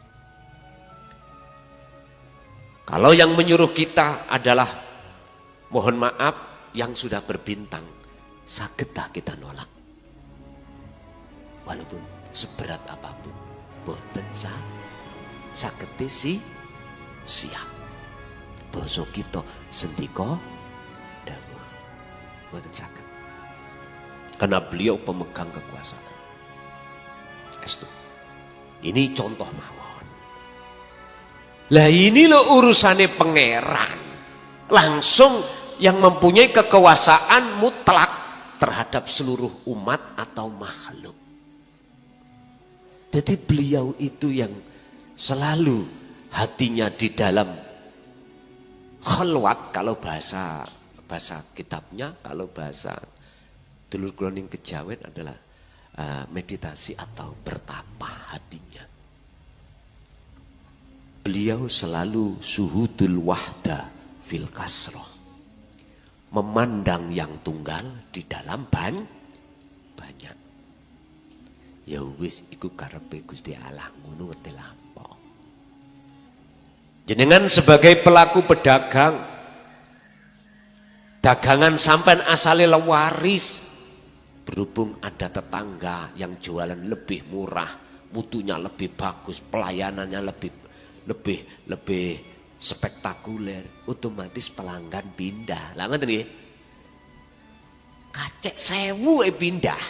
Kalau yang menyuruh kita adalah mohon maaf yang sudah berbintang, sagedlah kita nolak. Walaupun seberat apapun, boten sagete siap. Basa kita sendika dawuh, boten saged. Karena beliau pemegang kekuasaan. Estu. Ini contoh mawon. Lah ini loh urusannya pangeran. Langsung yang mempunyai kekuasaan mutlak terhadap seluruh umat atau makhluk. Jadi beliau itu yang selalu hatinya di dalam khalwat, kalau bahasa kitabnya, kalau bahasa dulur kula ning kejawen adalah meditasi atau bertapa hatinya. Beliau selalu suhudul wahda fil kasroh, memandang yang tunggal di dalam banyak. Ya wis iku karepe Gusti Allah, ngono ngerti lampau. Jenengan sebagai pelaku pedagang, dagangan sampean asale lewaris, berhubung ada tetangga yang jualan lebih murah, mutunya lebih bagus, pelayanannya lebih spektakuler, otomatis pelanggan pindah. Lah ngoten nggih. Kacek 1000 pindah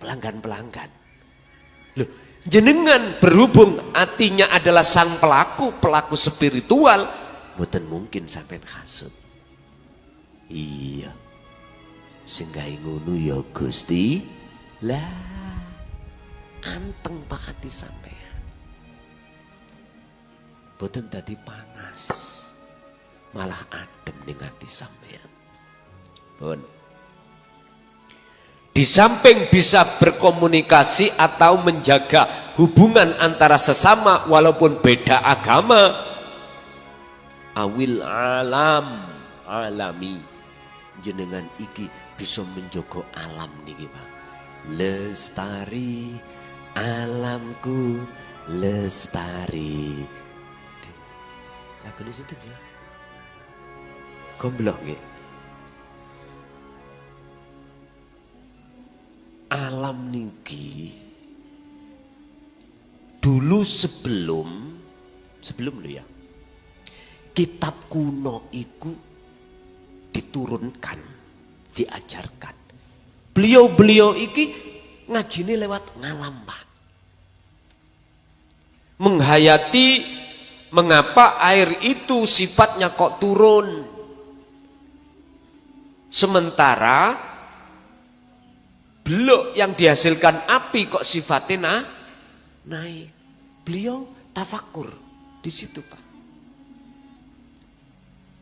pelanggan. Loh, jenengan berhubung artinya adalah sang pelaku spiritual, mboten mungkin sampai hasud. Iya. Sing gawe ngono ya Gusti. Lah, anteng Pak ati sampean. Mboten dadi panas. Malah adem ning ati sampean. Pun. Di samping bisa berkomunikasi atau menjaga hubungan antara sesama walaupun beda agama, awil alami jenengan iki bisa menjaga alam niki Pak. Lestari alamku lestari. Lagu di situ ya. Gomblok nggih. Alam niki dulu sebelum lo ya, kitab kuno itu diturunkan, diajarkan. Beliau iki ngajine lewat ngalam Pak. Menghayati mengapa air itu sifatnya kok turun. Sementara blok yang dihasilkan api kok sifatnya naik. Beliau tafakur di situ Pak.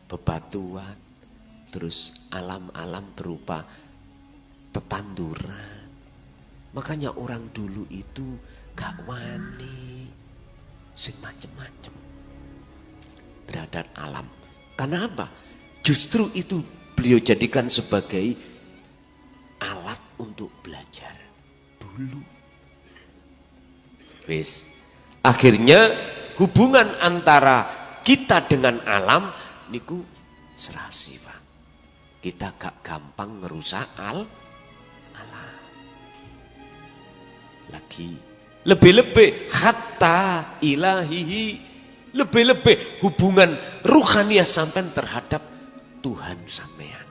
Bebatuan, terus alam-alam berupa tetanduran. Makanya orang dulu itu gak wani sing macem-macem terhadap alam. Karena apa? Justru itu beliau jadikan sebagai alat untuk belajar dulu. Wis. Akhirnya hubungan antara kita dengan alam niku serasi, Pak. Kita gak gampang ngerusak alam. Lagi lebih-lebih hatta ilahihi, lebih-lebih hubungan ruhaniah sampean terhadap Tuhan sampean.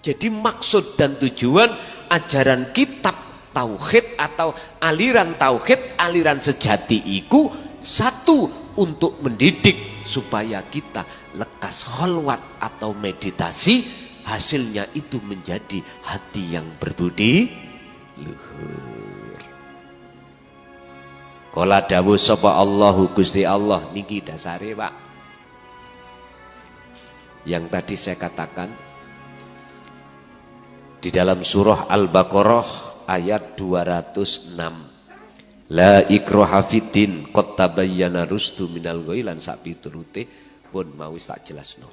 Jadi maksud dan tujuan ajaran kitab tauhid atau aliran tauhid, aliran sejati iku satu, untuk mendidik supaya kita lekas kholwat atau meditasi, hasilnya itu menjadi hati yang berbudi luhur. Kala dawuh sapa Allahu Gusti Allah niki dasare, Pak. Yang tadi saya katakan di dalam surah Al-Baqarah ayat 206. La ikraha fiddin qad tabayyana rusdu minal ghayy lan sak piturute pun mau tak jelasno.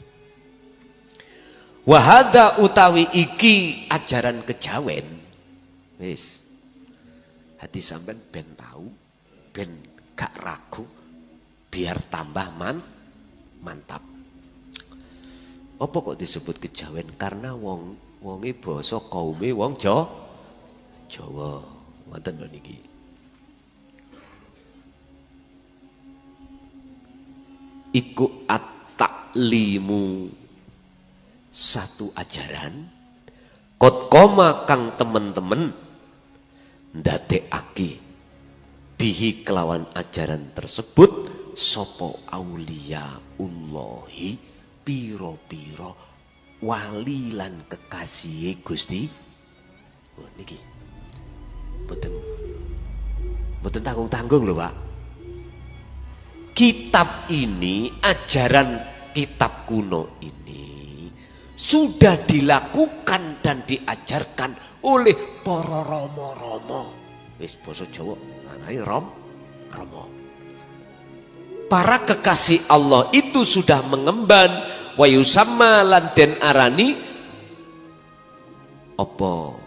Wa hadza utawi iki ajaran kejawen. Wis. Hati sampean ben tahu, ben gak ragu, biar tambah mantap. Apa kok disebut kejawen? Karena wonge basa kaume wong Jawa. Ngoten lho niki. Iku at-ta'limu, satu ajaran kot koma kang temen-temen ndadekake bihi kelawan ajaran tersebut sopo aulia ullahi piro-piro wali lan kekasih Gusti. Oh niki boten tanggung-tanggung lho, Pak. Kitab ini, ajaran kitab kuno ini sudah dilakukan dan diajarkan oleh para rama-rama. Wis basa Jawa nganae rama. Para kekasih Allah itu sudah mengemban wa yusamma lan den arani apa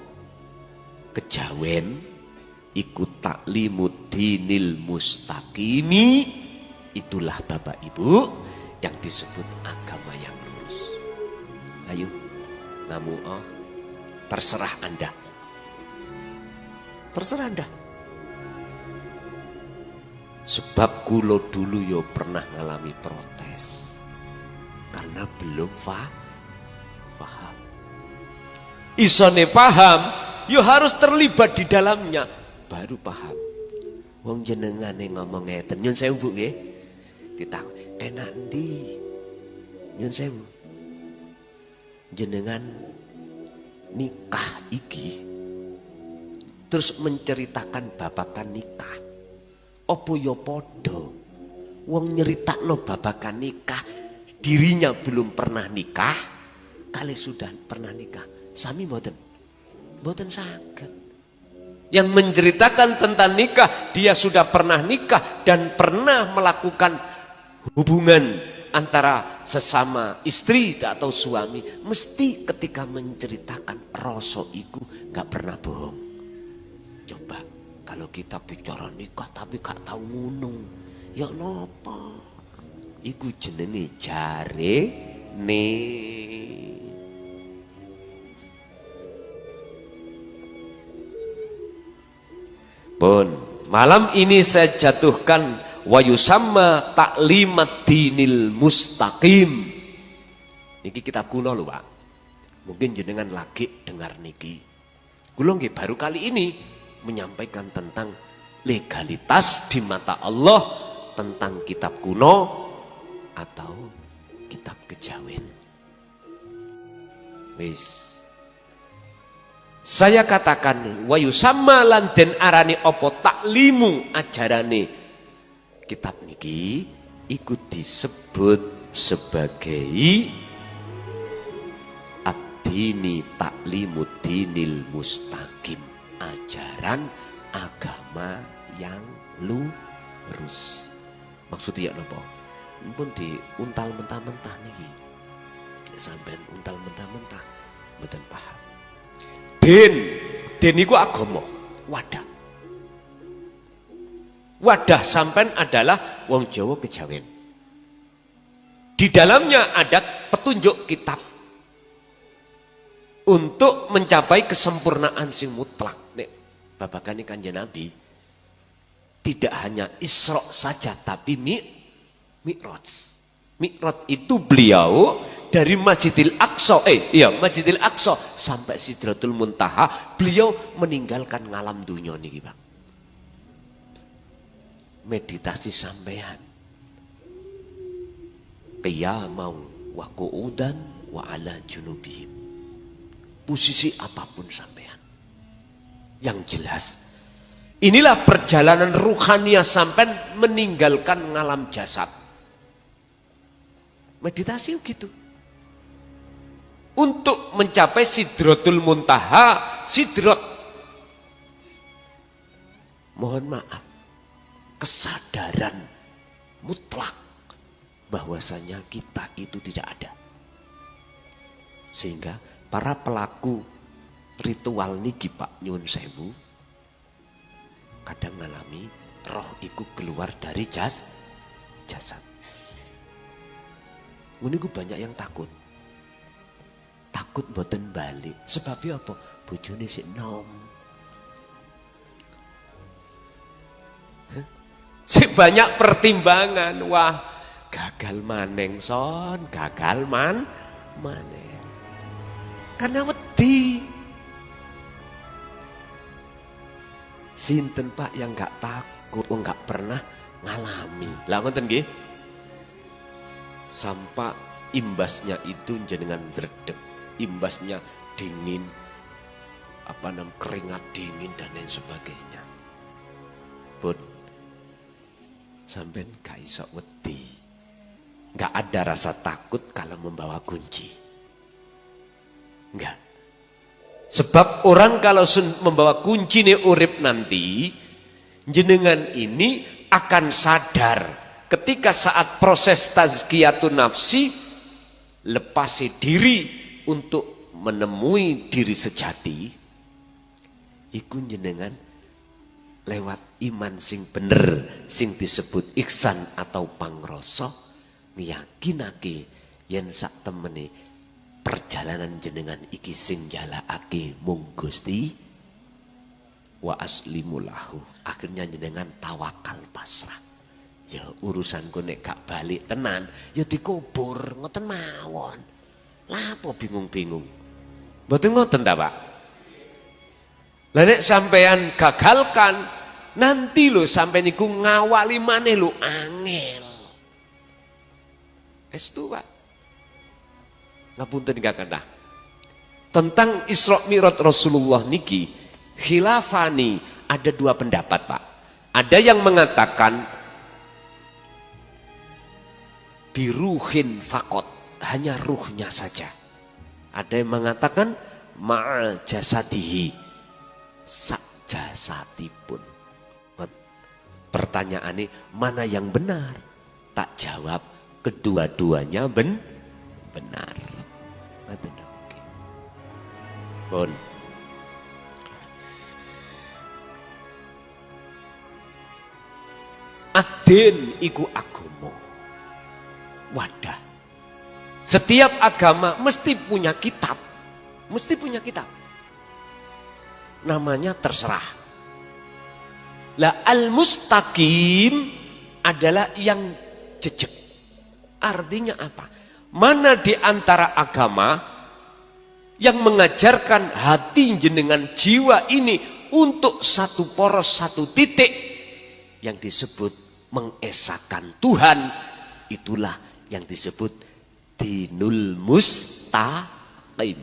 kejawen iku taklimud dinil mustaqimi. Itulah Bapak Ibu yang disebut agama yang lurus. Ayo, namu terserah Anda. Terserah Anda. Sebab kulo dulu yo pernah ngalami protes karena belum paham. Isone paham, yo harus terlibat di dalamnya baru paham. Wong jenengane ngomong ngeten, nyun sewu Bu nggih. Ditakon, enak ndi? Nyun sewu. Jenengan nikah iki terus menceritakan babakan nikah. Opo yo podo? Wong nyeritakno babakan nikah, dirinya belum pernah nikah, kali sudah pernah nikah. Sami mboten? Mboten saged. Yang menceritakan tentang nikah, dia sudah pernah nikah dan pernah melakukan hubungan antara sesama istri atau suami, mesti ketika menceritakan rasa iku gak pernah bohong. Coba kalau kita bicara nikah tapi gak tahu ngono, ya napa? Iku jenenge jarene. Pun malam ini saya jatuhkan wa yusamma ta'limat dinil mustaqim. Niki kitab kuno lho, Pak. Mungkin jenengan lagi dengar niki. Kulo nggih baru kali ini menyampaikan tentang legalitas di mata Allah tentang kitab kuno atau kitab kejawen. Wis. Saya katakan wa yusamma lan den arani apa taklimu ajarane kitab niki ikut disebut sebagai ini taklimud dinil mustaqim, ajaran agama yang lurus. Maksudnya napa? Pun diuntal mentah-mentah niki. Sampeyan untal mentah-mentah mboten paham. Den niku agama, wadah. Wadah sampean adalah wong Jawa kejawen. Di dalamnya ada petunjuk kitab untuk mencapai kesempurnaan sing mutlak. Nek babakane Kanjeng Nabi tidak hanya Isra saja tapi Mi'raj. Mi'raj itu beliau dari Masjidil Aqsa, Masjidil Aqsa sampai Sidratul Muntaha, beliau meninggalkan ngalam dunia niki, Bang. Meditasi sampean, qiyamau wa qu'udan wa ala junubihim, posisi apapun sampean, yang jelas inilah perjalanan ruhania sampean meninggalkan ngalam jasad. Meditasi gitu untuk mencapai Sidratul Muntaha. Sidrat, mohon maaf, kesadaran mutlak bahwasanya kita itu tidak ada. Sehingga para pelaku ritual niki Pak nyuwun sewu kadang ngalami roh iku keluar dari jasad. Nguniku banyak yang takut mboten balik. Sebabnya apa? Bojone sik nom. Sik banyak pertimbangan. Wah, gagal maneng son, gagal maneng. Karena wedi. Sinten Pak yang gak takut, gak pernah ngalami. Lah ngoten nggih. Sampai imbasnya itu jenengan zredeg, imbasnya dingin, keringat dingin dan lain sebagainya. Pun sampean gak iso wedi. Gak ada rasa takut kalau membawa kunci. Enggak. Sebab orang kalau membawa kunci nih urip nanti, jenengan ini akan sadar ketika saat proses tazkiyatun nafsi, lepasi diri untuk menemui diri sejati, iku jenengan lewat iman sing bener, sing disebut ihsan atau pangrasa, ngiyakinake yen sak temene perjalanan jenengan iki sing jalakake mung Gusti wa aslimulahu. Akhirnya jenengan tawakal pasrah. Ya urusanku nek gak balik tenan, ya dikubur ngoten mawon. Lah apa bingung-bingung. Mboten ngoten ta, Pak? Lah nek sampean gagalkan, nanti lho sampean niku ngawali maneh lho angel. Estu, Pak. Ngapunten gak. Tentang Isra Mi'raj Rasulullah niki, khilafani ada dua pendapat, Pak. Ada yang mengatakan biruhin fakot, hanya ruhnya saja. Ada yang mengatakan ma'al jasadihi, sak jasadipun. Pertanyaannya mana yang benar? Tak jawab, kedua-duanya benar. Pun adin iku agama. Wadah. Setiap agama mesti punya kitab. Namanya terserah. Lah al-mustaqim adalah yang jejak. Artinya apa? Mana di antara agama yang mengajarkan hati jenengan jiwa ini untuk satu poros, satu titik yang disebut mengesahkan Tuhan, itulah yang disebut dinul mustaqim.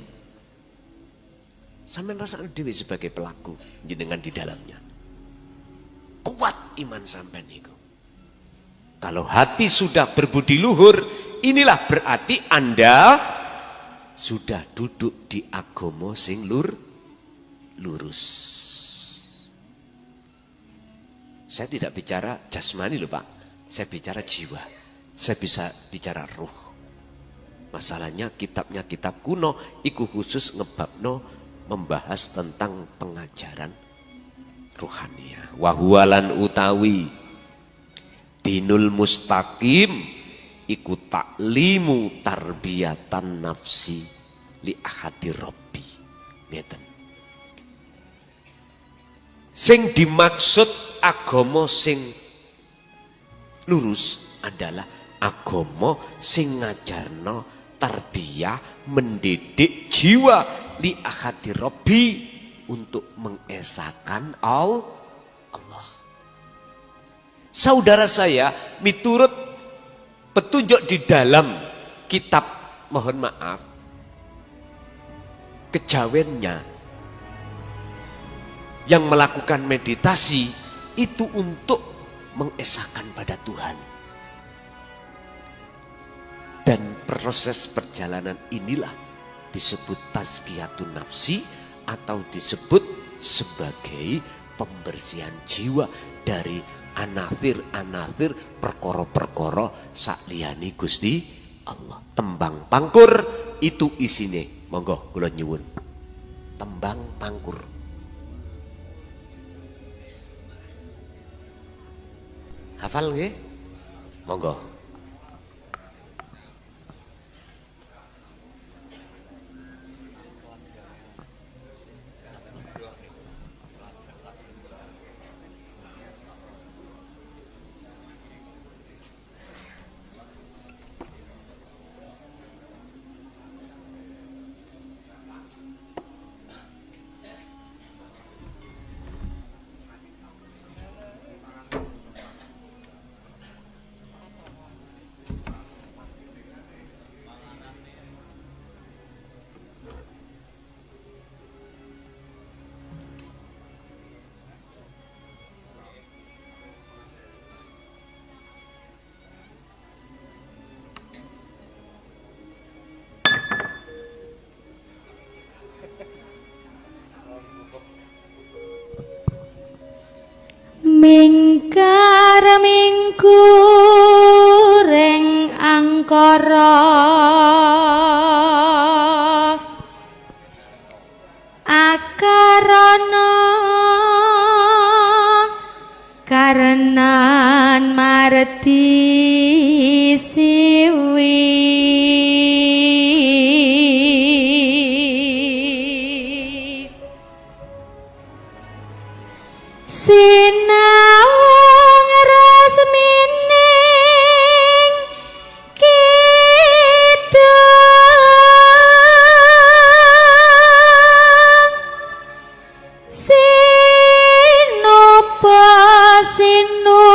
Sampeyan rasakno dhewe sebagai pelaku jenengan di dalamnya. Kuat iman sampeyan itu. Kalau hati sudah berbudi luhur, inilah berarti Anda sudah duduk di agama sing lurus. Saya tidak bicara jasmani loh Pak, saya bicara jiwa, saya bisa bicara ruh. Masalahnya kitabnya kitab kuno, iku khusus ngebabno membahas tentang pengajaran ruhania. Wahualan utawi dinul mustaqim iku taklimu tarbiyatan nafsi li ahadi robbi. Ngeten. Sing dimaksud agama sing lurus adalah agama sing ngajarno tarbiyah, mendidik jiwa li ahadi robbi untuk mengesahkan Allah. Saudara saya, miturut petunjuk di dalam kitab, mohon maaf, kejawennya yang melakukan meditasi itu untuk mengesahkan pada Tuhan. Dan proses perjalanan inilah disebut tazkiyatun nafsi atau disebut sebagai pembersihan jiwa dari anathir-anathir perkara-perkara sakliyane Gusti Allah. Tembang pangkur itu isine, monggo kula nyuwun. Tembang pangkur. Hafal nggih? Monggo. Mingkar mingkureng angkara akarana karenan marti siwi sinawung resmining kidung sinopo sinu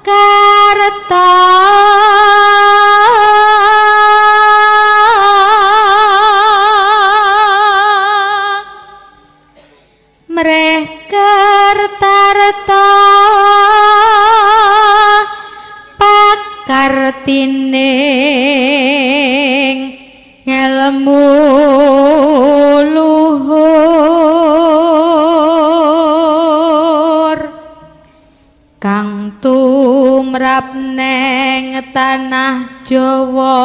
karta mreh kertarta pakartining ngelmu luhur kang tumrap neng tanah Jawa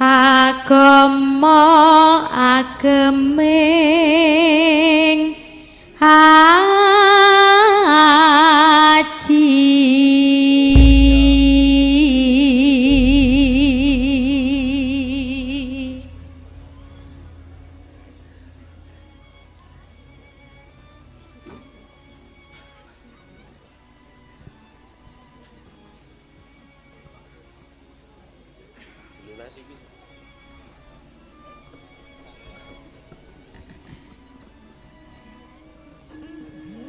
agama ageming haji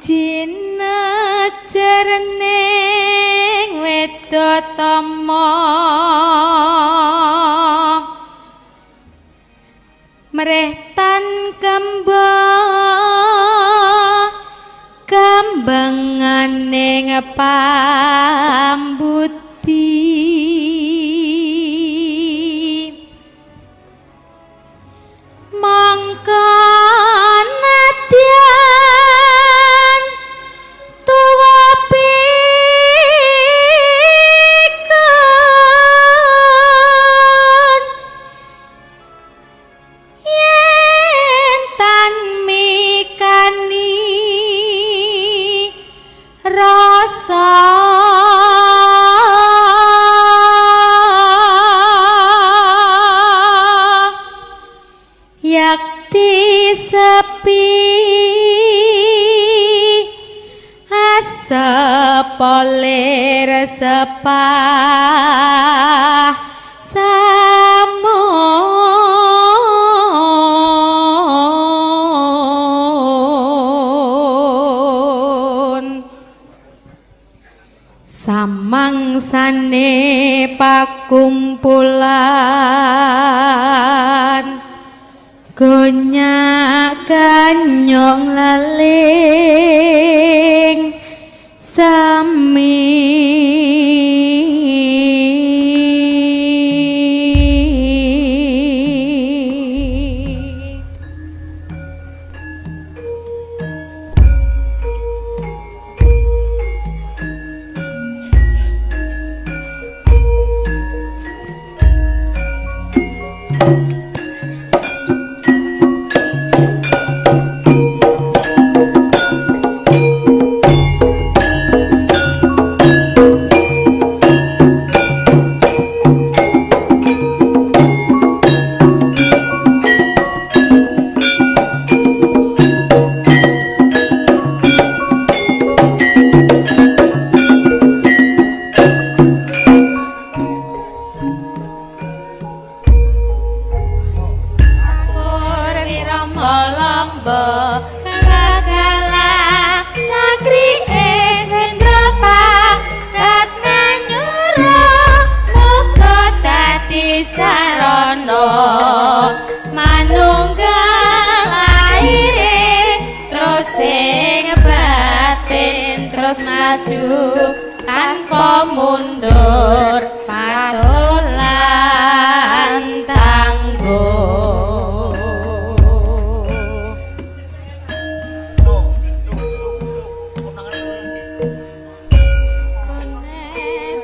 Jinecerning wedotama mreh tan kemba kembanganing pambuti ngopi sepolir sepah samun samangsane pakumpulan gonyak ganyong laling sami maju tanpa mundur patulan tangguh gones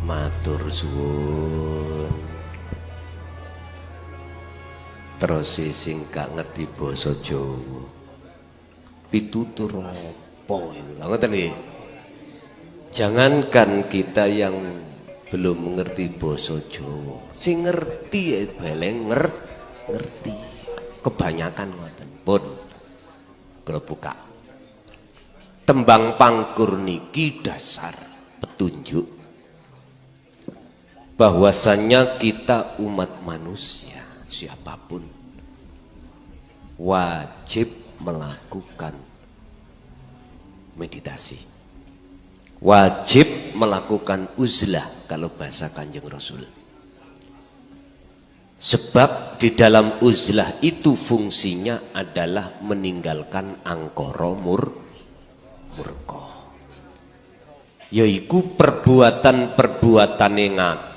matur suwun. Terus sing gak ngerti basa Jawa pitutur apa ngoten nggih. Jangankan kita yang belum mengerti basa Jawa, sing ngerti ya baleng ngerti. Kebanyakan ngoten. Pun kula buka. Tembang pangkur niki dasar petunjuk bahwasannya kita umat manusia siapapun wajib melakukan meditasi, wajib melakukan uzlah kalau bahasa Kanjeng Rasul. Sebab di dalam uzlah itu fungsinya adalah meninggalkan angkara murka, yaiku perbuatan-perbuatane ngati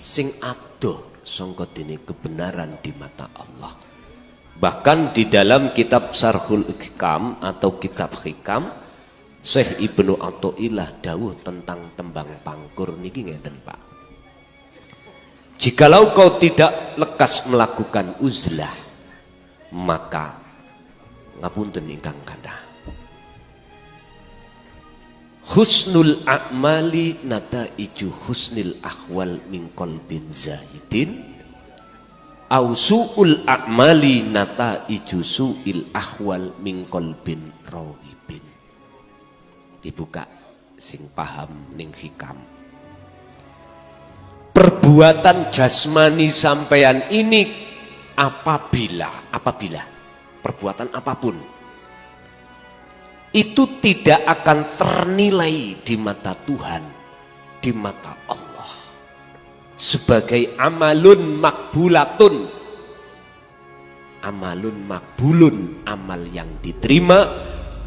sing adoh sangka dene kebenaran di mata Allah. Bahkan di dalam kitab Sarhul Hikam atau kitab Hikam Syekh Ibnu Athaillah dawuh tentang tembang pangkur niki ngeten Pak. Jikalau kau tidak lekas melakukan uzlah, maka ngapunten ingkang kathah. Husnul a'mali nataiju husnil ahwal min qalbin zahidin, au su'ul a'mali nataiju su'il ahwal min qalbin rahibin. Dibuka sing paham ning hikam. Perbuatan jasmani sampean ini apabila perbuatan apapun itu tidak akan ternilai di mata Tuhan, di mata Allah sebagai amalun makbulatun, amalun makbulun, amal yang diterima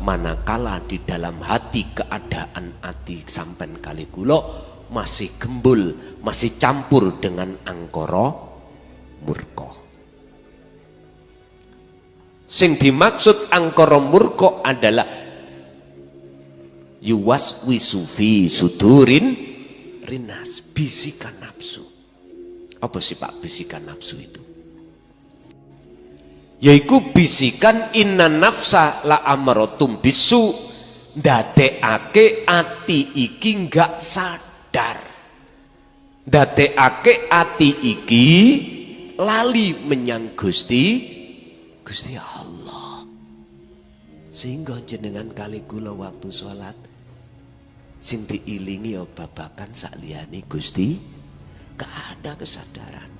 manakala di dalam hati keadaan hati sampean kali kula masih gembul, masih campur dengan angkara murka. Sing dimaksud angkara murka adalah yuwaswisu fi sudurin rinas, bisikan nafsu. Apa sih Pak bisikan nafsu itu? Yaiku bisikan inna nafsa la amaratum bisu, ndadekake ati iki enggak sadar, ndadekake ati iki lali menyang Gusti Allah, sehingga jenengan kali kula waktu sholat sing diilingi babakan sakliyane Gusti gak ada kesadaran.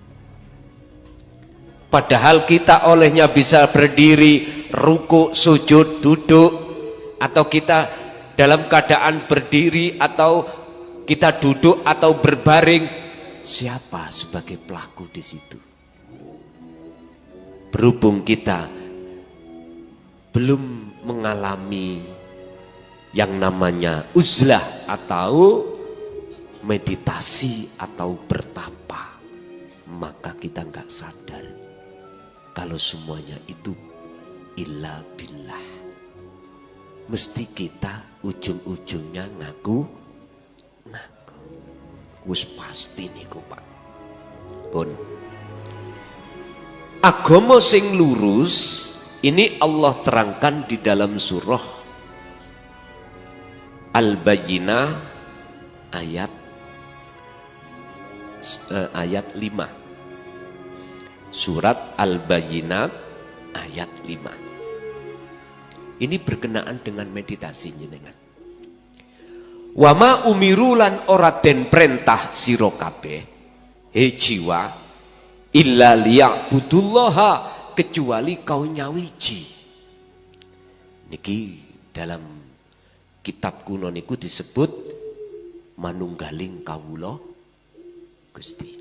Padahal kita olehnya bisa berdiri, ruku, sujud, duduk, atau kita dalam keadaan berdiri atau kita duduk atau berbaring, siapa sebagai pelaku di situ? Berhubung kita belum mengalami yang namanya uzlah atau meditasi atau bertapa, maka kita nggak sadar kalau semuanya itu illa billah. Mesti kita ujung-ujungnya ngaku wis pasti niku Pak. Pun agama sing lurus ini Allah terangkan di dalam surah Al-Bayyinah ayat 5. Surat Al-Bayyinah ayat 5. Ini berkenaan dengan meditasi jenengan. Wa ma umirulan ora den perintah sira kabeh he jiwa illa liya'budullaha, kecuali kau nyawiji. Niki dalam kitab kuno niku disebut manunggaling kawula Gusti.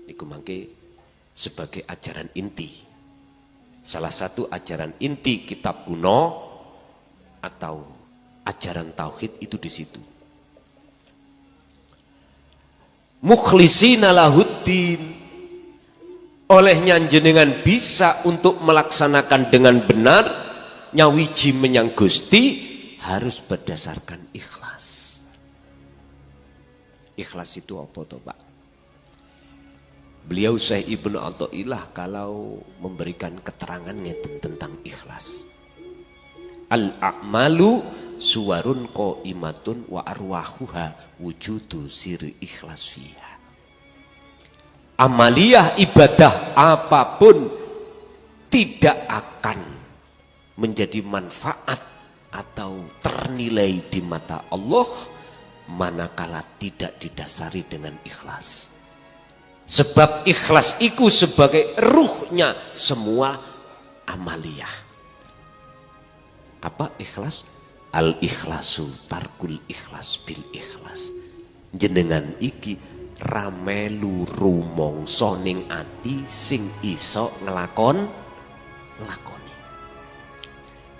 Niku mangke sebagai ajaran inti. Salah satu ajaran inti kitab kuno atau ajaran tauhid itu di situ. Mukhlisina lahuddin, olehnya jenengan bisa untuk melaksanakan dengan benar nyawiji menyang Gusti harus berdasarkan ikhlas. Ikhlas itu apa toh Pak? Beliau Syekh Ibnu Athaillah kalau memberikan keterangannya tentang ikhlas. Al-a'malu suwarun qaimatun wa arwahuha wujudu siri ikhlas fiha. Amaliyah ibadah apapun tidak akan menjadi manfaat atau ternilai di mata Allah manakala tidak didasari dengan ikhlas. Sebab ikhlas itu sebagai ruhnya semua amaliyah. Apa ikhlas? Al-ikhlasu tarkul ikhlas bil ikhlas. Jenengan iki ramelu rumangsa ning ati sing iso ngelakoni.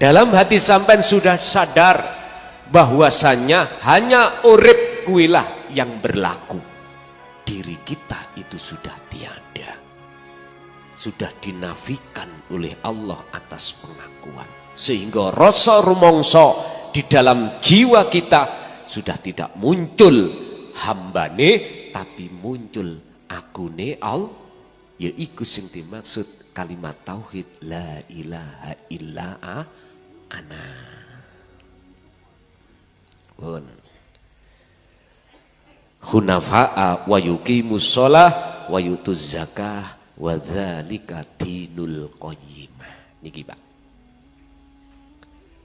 Dalam hati sampean sudah sadar bahwasannya hanya urip kuilah yang berlaku. Diri kita itu sudah tiada. Sudah dinafikan oleh Allah atas pengakuan. Sehingga rasa rumangsa di dalam jiwa kita sudah tidak muncul hambane tapi muncul akune Allah, yaiku sing dimaksud kalimat tauhid la ilaha illa ana. Pun hunafa'a wa yuqimus shalah wa yutuz zakah wa dzalika dinul qayyimah. Niki Pak.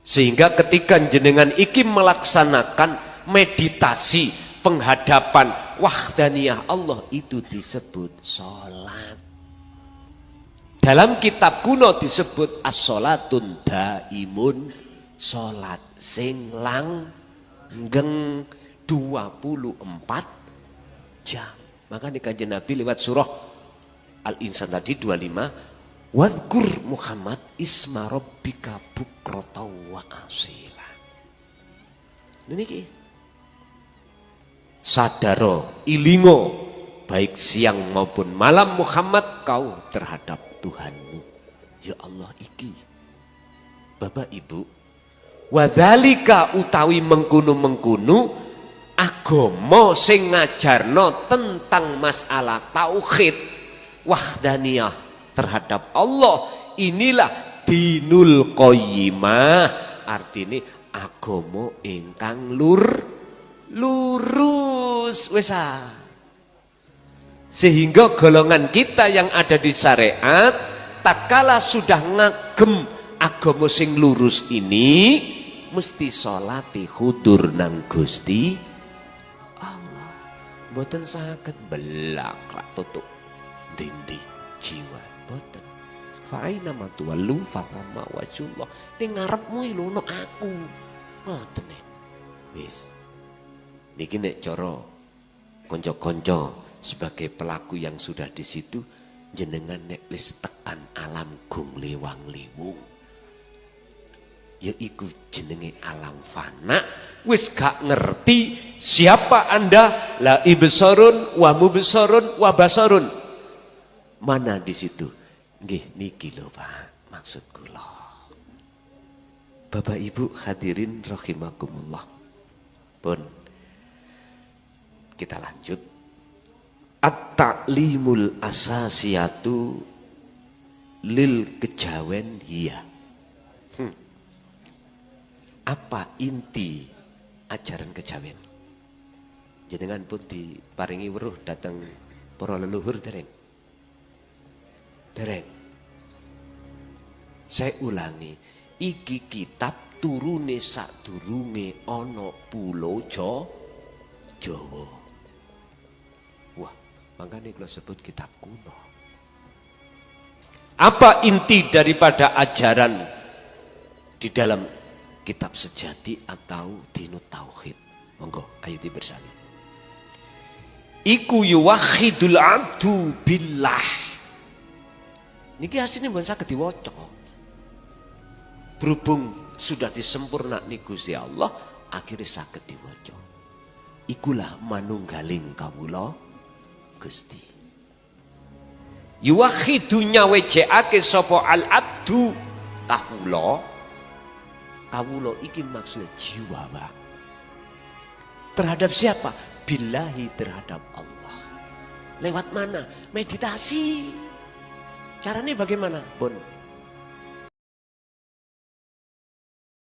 Sehingga ketika jenengan iki melaksanakan meditasi penghadapan wahdaniyah Allah itu disebut sholat. Dalam kitab kuno disebut as-sholatun daimun, sholat sing langgeng 24 jam. Maka kanjeng Nabi lewat surah Al-Insan tadi 25, wadhkur Muhammad isma rabbika bukrata wa asila. Niki sadaro ilingo baik siang maupun malam Muhammad kau terhadap Tuhanmu. Ya Allah iki Bapak Ibu, wadzalika utawi mengkunu-mengkunu agama sing ngajarno tentang masalah tauhid wahdaniyah terhadap Allah, inilah dinul qayyimah, artinya agama ingkang lurus wesa. Sehingga golongan kita yang ada di syariat tatkala sudah ngagem agama sing lurus ini mesti sholati hudur nang Gusti Allah, mboten saged belak tutuk dindi jiwa boten. Fa'aina ma tuwallu fa thamma wajhullah. Ning ngarepmu lho ono aku. Ngoten nek. Wis. Niki nek cara kanca-kanca sebagai pelaku yang sudah di situ, jenengan nek wis tekan alam gung lewang-lewung. Ya iku jenenge alam fana, wis gak ngerti siapa Anda, la ibsarun wa mubsarun wa basarun. Mana di situ? Nggih niki lho Pak, maksud kula. Bapak Ibu hadirin rahimakumullah. Pun kita lanjut. At-ta'limul asasiyatu lil kejawen hiya. Apa inti ajaran kejawen? Jenengan pun diparingi weruh datang para leluhur dereng. Dereng. Saya ulangi, iki kitab turune sadurunge ana pulau Jawa. Wah, makanya kalau sebut kitab kuno. Apa inti daripada ajaran di dalam kitab sejati atau dinut tauhid? Monggo, ayo bersani. Iku yuwahhidul abdu billah. Niki asline mboten saged diwaca. Berhubung sudah disempurna Gusti Allah, akhirnya saged diwaca. Ikulah manunggaling kawula Gusti. Yuwahhidu nyawejekake sapa al abdu kawula. Kawula iki maksudnya jiwa, Pak. Terhadap siapa? Billahi, terhadap Allah. Lewat mana? Meditasi. Caranya bagaimana? Pun